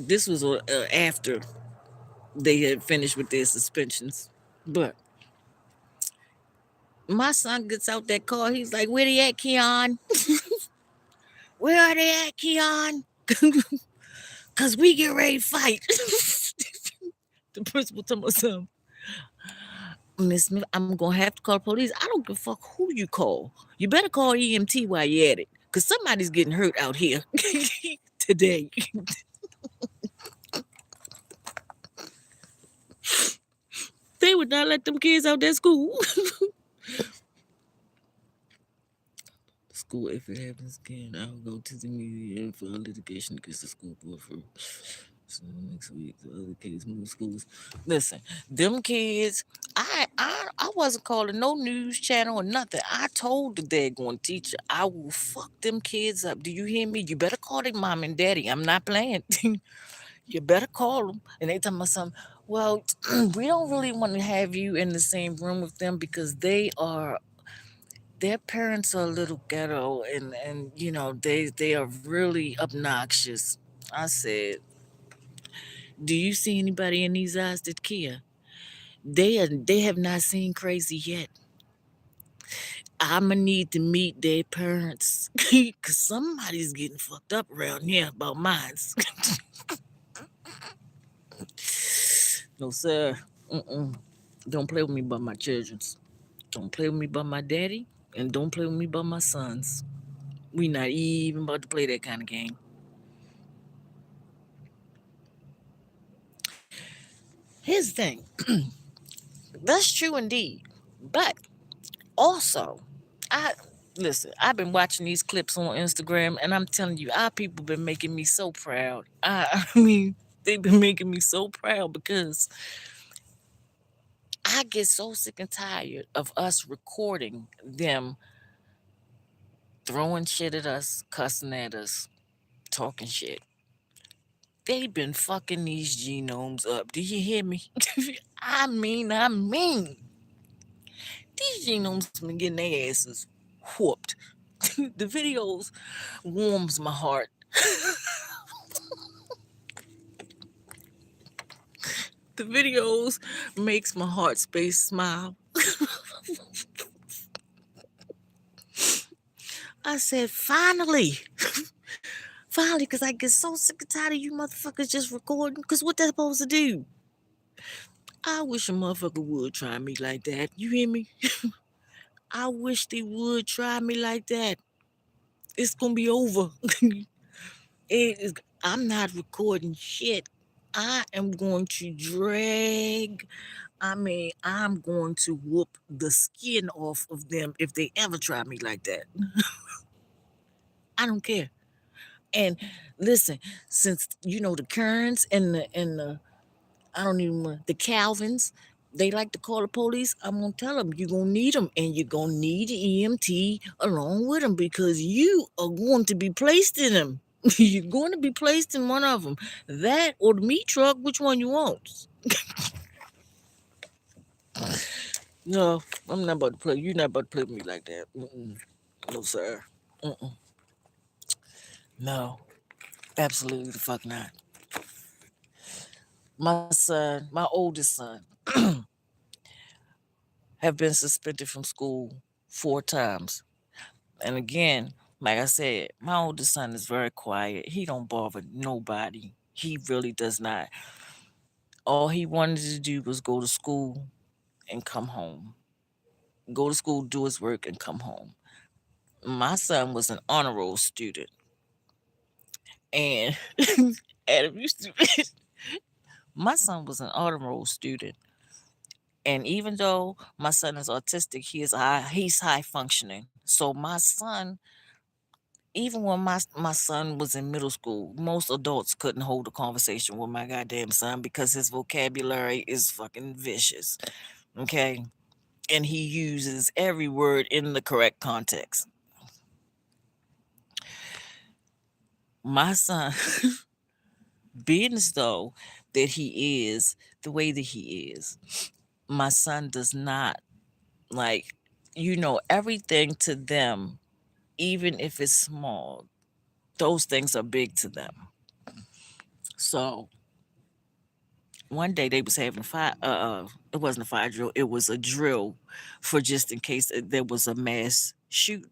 This was after they had finished with their suspensions. But my son gets out that car. He's like, where they at, Keon? Where are they at, Keon? Because we get ready to fight. The principal told my son, Miss Smith, I'm going to have to call police. I don't give a fuck who you call. You better call EMT while you're at it. Because somebody's getting hurt out here today. They would not let them kids out that school. School, if it happens again, I'll go to the media and file litigation against the school board for next week. The other kids move schools. Listen, them kids, I I wasn't calling no news channel or nothing. I told the daggone teacher, I will fuck them kids up. Do you hear me? You better call their mom and daddy. I'm not playing. You better call them. And they tell me something. Well, we don't really want to have you in the same room with them because their parents are a little ghetto and they are really obnoxious. I said, do you see anybody in these eyes that care? They have not seen crazy yet. I'ma need to meet their parents because somebody's getting fucked up around here about mines. No, sir. Mm-mm. Don't play with me about my children's. Don't play with me about my daddy, and don't play with me about my sons. We not even about to play that kind of game. Here's the thing. That's true indeed. But also, I listen, I've been watching these clips on Instagram and I'm telling you, our people been making me so proud. I mean, they've been making me so proud because I get so sick and tired of us recording them throwing shit at us, cussing at us, talking shit. They've been fucking these genomes up. Do you hear me? I mean. These genomes been getting their asses whooped. The videos warms my heart. The videos makes my heart space smile. I said, finally. Finally, because I get so sick and tired of you motherfuckers just recording. Because what they supposed to do? I wish a motherfucker would try me like that. You hear me? I wish they would try me like that. It's going to be over. I'm not recording shit. I am going to I'm going to whoop the skin off of them if they ever try me like that. I don't care. And listen, since the Kerns and the I don't even the Calvins, they like to call the police. I'm gonna tell them you're gonna need them, and you're gonna need the EMT along with them because you are going to be placed in them. You're going to be placed in one of them, that or the meat truck. Which one you want? No, I'm not about to play. You're not about to play with me like that. Mm-mm. No, sir. Mm-mm. No, absolutely the fuck not. My oldest son, have been suspended from school 4 times. And again, like I said, my oldest son is very quiet. He don't bother nobody. He really does not. All he wanted to do was go to school and come home. Go to school, do his work, and come home. My son was an honor roll student. And Adam used to my son was an honor roll student. And even though my son is autistic, he's high functioning. So my son, even when my son was in middle school, most adults couldn't hold a conversation with my goddamn son because his vocabulary is fucking vicious. Okay? And he uses every word in the correct context. My son, being as though that he is the way that he is, my son does not like, everything to them, even if it's small, those things are big to them. So one day they was having fire. It wasn't a fire drill. It was a drill for just in case there was a mass shoot.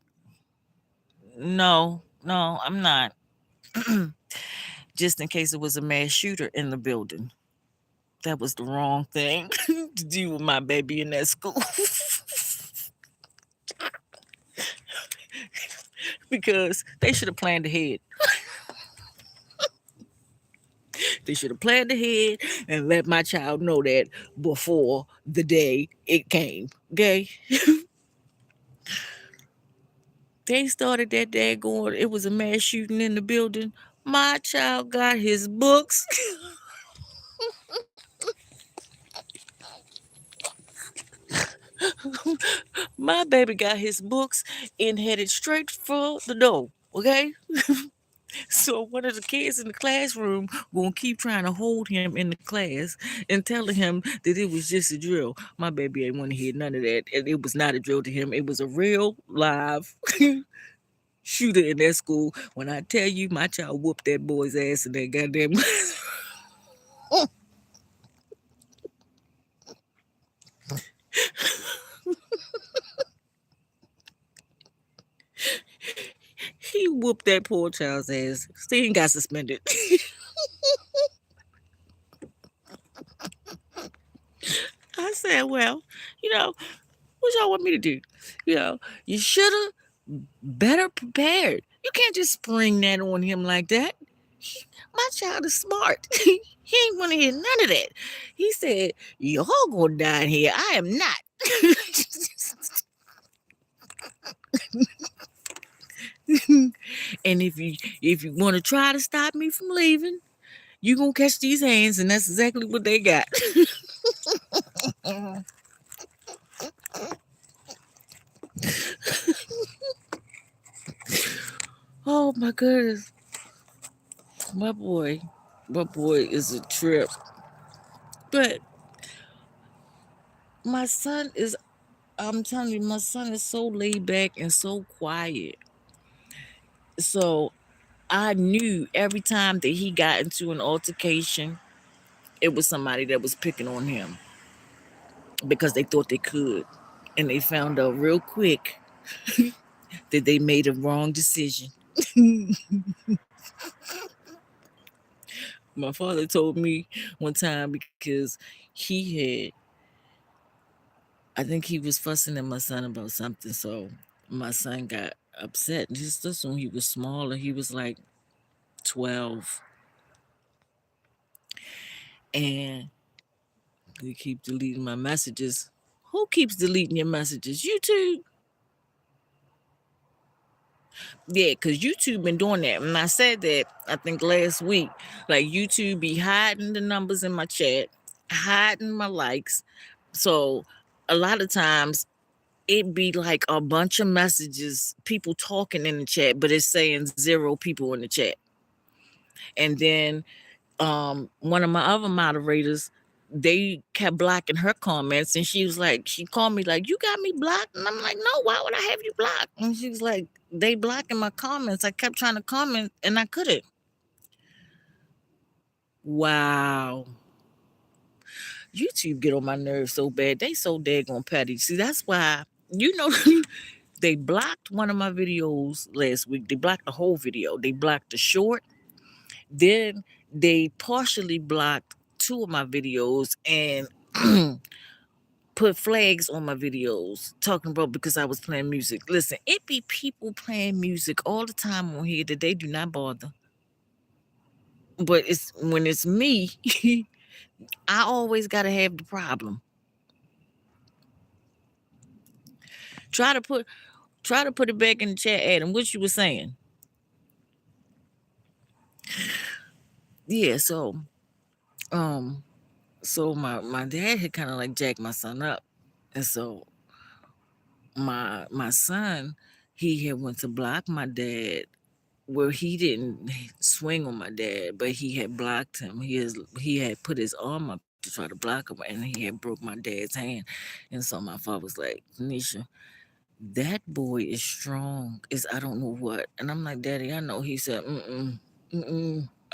No, I'm not. Just in case it was a mass shooter in the building. That was the wrong thing to do with my baby in that school. Because they should have planned ahead. They should have planned ahead and let my child know that before the day it came. Okay? They started that day going, it was a mass shooting in the building. My child got his books. My baby got his books and headed straight for the door. Okay? So one of the kids in the classroom gonna keep trying to hold him in the class and telling him that it was just a drill. My baby ain't want to hear none of that. And it was not a drill to him. It was a real live shooter in that school. When I tell you my child whooped that boy's ass in that goddamn he whooped that poor child's ass. Still got suspended. I said, well, you know, what y'all want me to do? You should have better prepared. You can't just spring that on him like that. My child is smart. He ain't want to hear none of that. He said, y'all gonna die in here. I am not. And if you want to try to stop me from leaving, you gonna catch these hands, and that's exactly what they got. Oh my goodness. My boy is a trip. But my son is, I'm telling you, my son is so laid back and so quiet. So I knew every time that he got into an altercation, it was somebody that was picking on him because they thought they could. And they found out real quick that they made a wrong decision. My father told me one time because he had, I think he was fussing at my son about something. So my son got upset. Just when he was smaller, he was like 12. And they keep deleting my messages. Who keeps deleting your messages? YouTube. Yeah, because YouTube been doing that. And I said that, I think last week. Like YouTube be hiding the numbers in my chat, hiding my likes. So a lot of times it be like a bunch of messages, people talking in the chat, but it's saying 0 people in the chat. And then one of my other moderators, they kept blocking her comments, and she was like, she called me like, you got me blocked? And I'm like, no, why would I have you blocked? And she was like, they blocking my comments. I kept trying to comment and I couldn't. Wow. YouTube get on my nerves so bad. They so daggone petty. See, that's why, they blocked one of my videos last week. They blocked the whole video. They blocked the short. Then they partially blocked 2 of my videos and put flags on my videos talking about because I was playing music. Listen, it be people playing music all the time on here that they do not bother. But it's when it's me, I always gotta have the problem. Try to put it back in the chat, Adam. What you were saying? Yeah, so my dad had kind of like jacked my son up. And so my son, he had went to block my dad. Well, he didn't swing on my dad, but he had blocked him. He had put his arm up to try to block him, and he had broke my dad's hand. And so my father was like, Nisha, that boy is strong as I don't know what. And I'm like, Daddy, I know. He said, I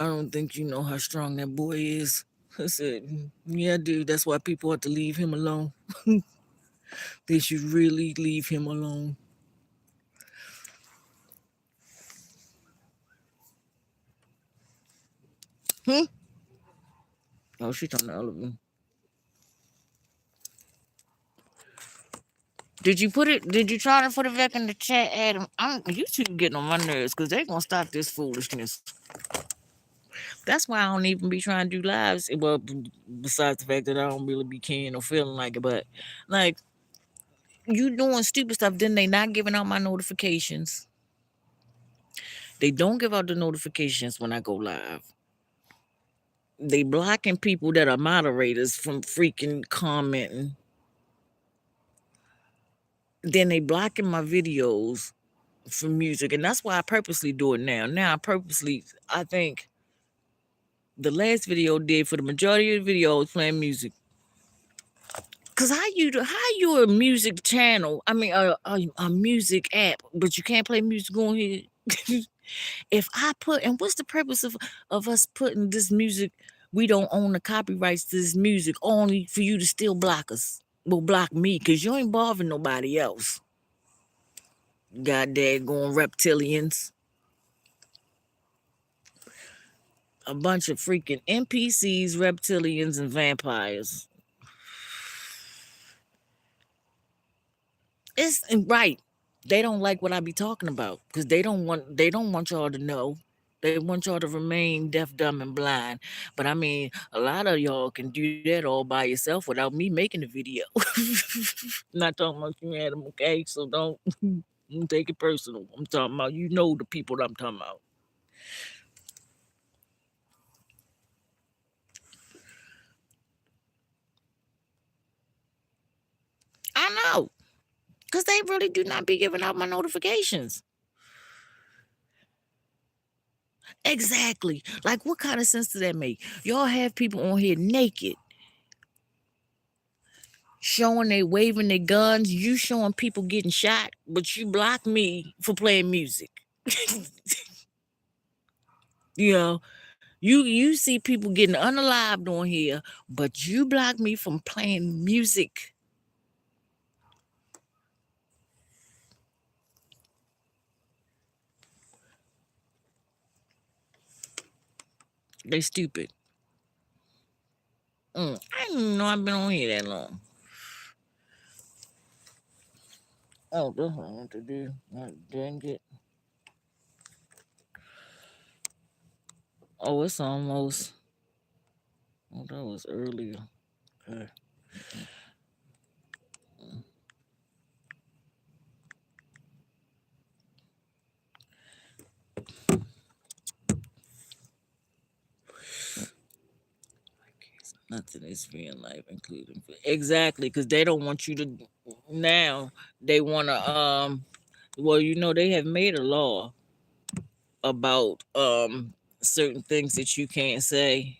don't think you know how strong that boy is. I said, yeah, dude, that's why people have to leave him alone. They should really leave him alone. Oh, she's on the elevator. Did you try to put it back in the chat, Adam? YouTube getting on my nerves because they gonna stop this foolishness. That's why I don't even be trying to do lives. Well, besides the fact that I don't really be caring or feeling like it, but like you doing stupid stuff, then they not giving out my notifications. They don't give out the notifications when I go live. They blocking people that are moderators from freaking commenting. then they blocking my videos for music, and that's why I purposely do it now. I think the last video did for the majority of the videos playing music. Cause how you a music channel? I mean, a music app, but you can't play music on here. If I put, and what's the purpose of us putting this music? We don't own the copyrights to this music, only for you to still block us. Well, block me, cause you ain't bothering nobody else. God daggone reptilians. A bunch of freaking NPCs, reptilians, and vampires. It's right. They don't like what I be talking about because they don't want y'all to know. They want y'all to remain deaf, dumb, and blind. But I mean, a lot of y'all can do that all by yourself without me making the video. Not talking about you, Adam, okay? So don't take it personal. I'm talking about, you know, the people that I'm talking about. I know. Because they really do not be giving out my notifications. Exactly. Like, what kind of sense does that make? Y'all have people on here naked, showing they waving their guns. You showing people getting shot, but you block me for playing music. You know, you see people getting unalived on here, but you block me from playing music. They stupid. I didn't know I've been on here that long. Oh, that's what I want to do. Dang it. Oh, it's almost. Oh, that was earlier. Okay. Nothing is free in life, including exactly, because they don't want you to. Now they want to. Well, you know, they have made a law about certain things that you can't say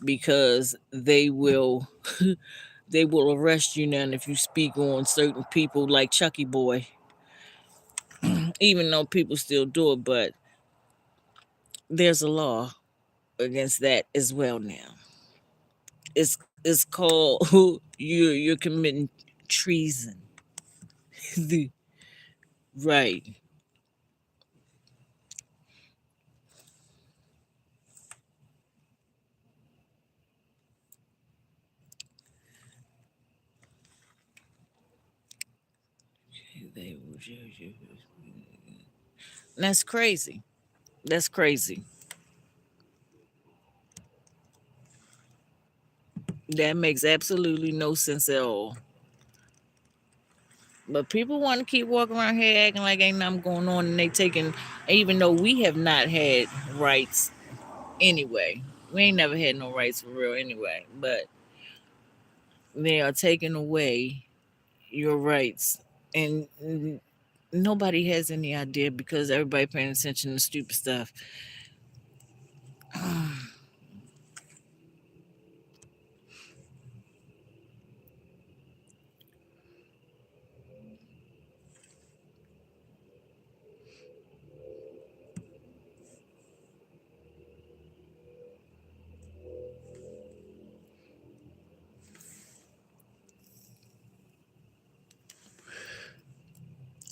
because they will they will arrest you now if you speak on certain people, like Chucky Boy. Even though people still do it, but there's a law against that as well now. It's called you're committing treason. Right. That's crazy. That's crazy. That makes absolutely no sense at all. But people want to keep walking around here acting like ain't nothing going on, and they taking, even though we have not had rights anyway. We ain't never had no rights for real anyway. But they are taking away your rights, and nobody has any idea because everybody paying attention to stupid stuff.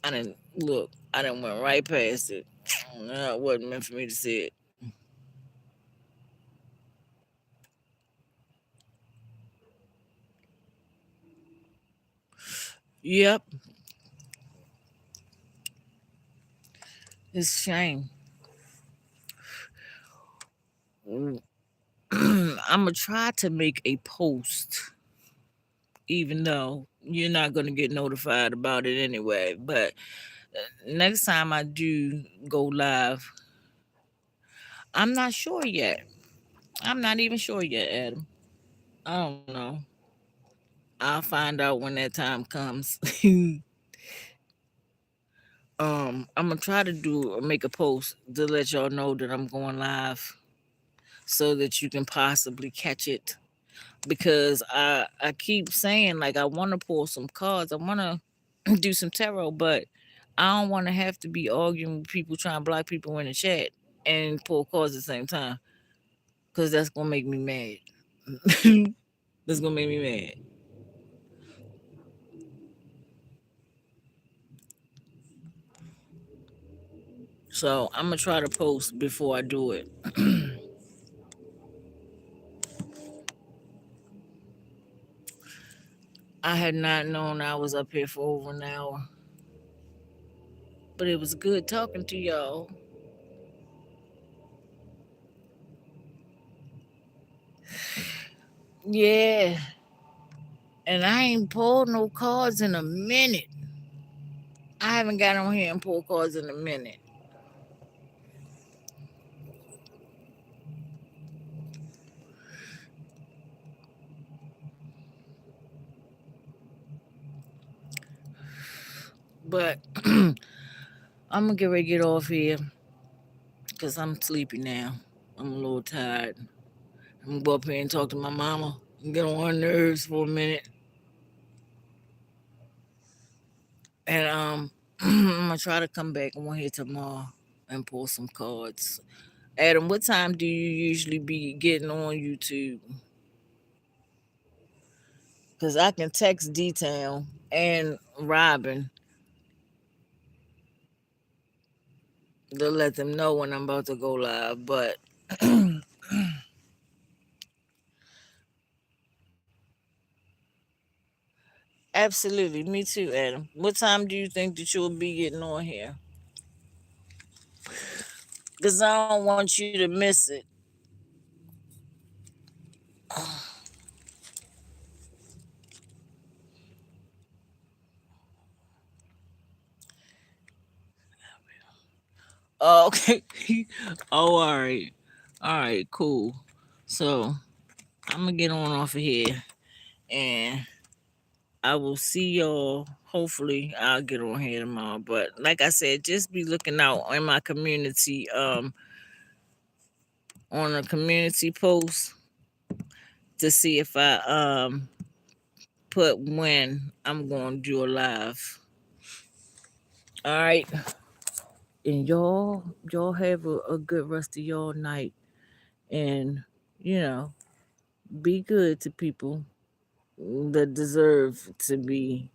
I didn't look. I didn't went right past it. No, it wasn't meant for me to see it. Yep, it's a shame. I'm gonna try to make a post, even though you're not gonna get notified about it anyway. But next time I do go live, I'm not sure yet. I'm not even sure yet, Adam. I don't know. I'll find out when that time comes. I'm gonna try to make a post to let y'all know that I'm going live so that you can possibly catch it. Because I keep saying like I want to pull some cards, I want to do some tarot, but I don't want to have to be arguing with people trying to block people in the chat and pull cards at the same time, because that's gonna make me mad. That's gonna make me mad. So I'm gonna try to post before I do it. I had not known I was up here for over an hour, but it was good talking to y'all. Yeah, and I ain't pulled no cards in a minute. I haven't got on here and pulled cards in a minute. But I'm gonna get ready to get off here because I'm sleepy now. I'm a little tired. I'm gonna go up here and talk to my mama and get on her nerves for a minute. And I'm gonna try to come back on here tomorrow and pull some cards. Adam, what time do you usually be getting on YouTube? Because I can text D-Town and Robin to let them know when I'm about to go live. But absolutely, me too, Adam. What time do you think that you'll be getting on here? Because I don't want you to miss it. Oh, okay. Oh, all right. All right, cool. So I'm going to get on off of here and I will see y'all. Hopefully, I'll get on here tomorrow. But like I said, just be looking out in my community, on a community post to see if I put when I'm going to do a live. All right. And y'all have a good rest of y'all night. And, you know, be good to people that deserve to be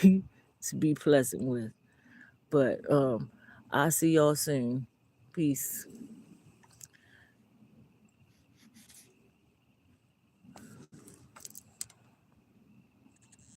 to be pleasant with. But I'll see y'all soon. Peace.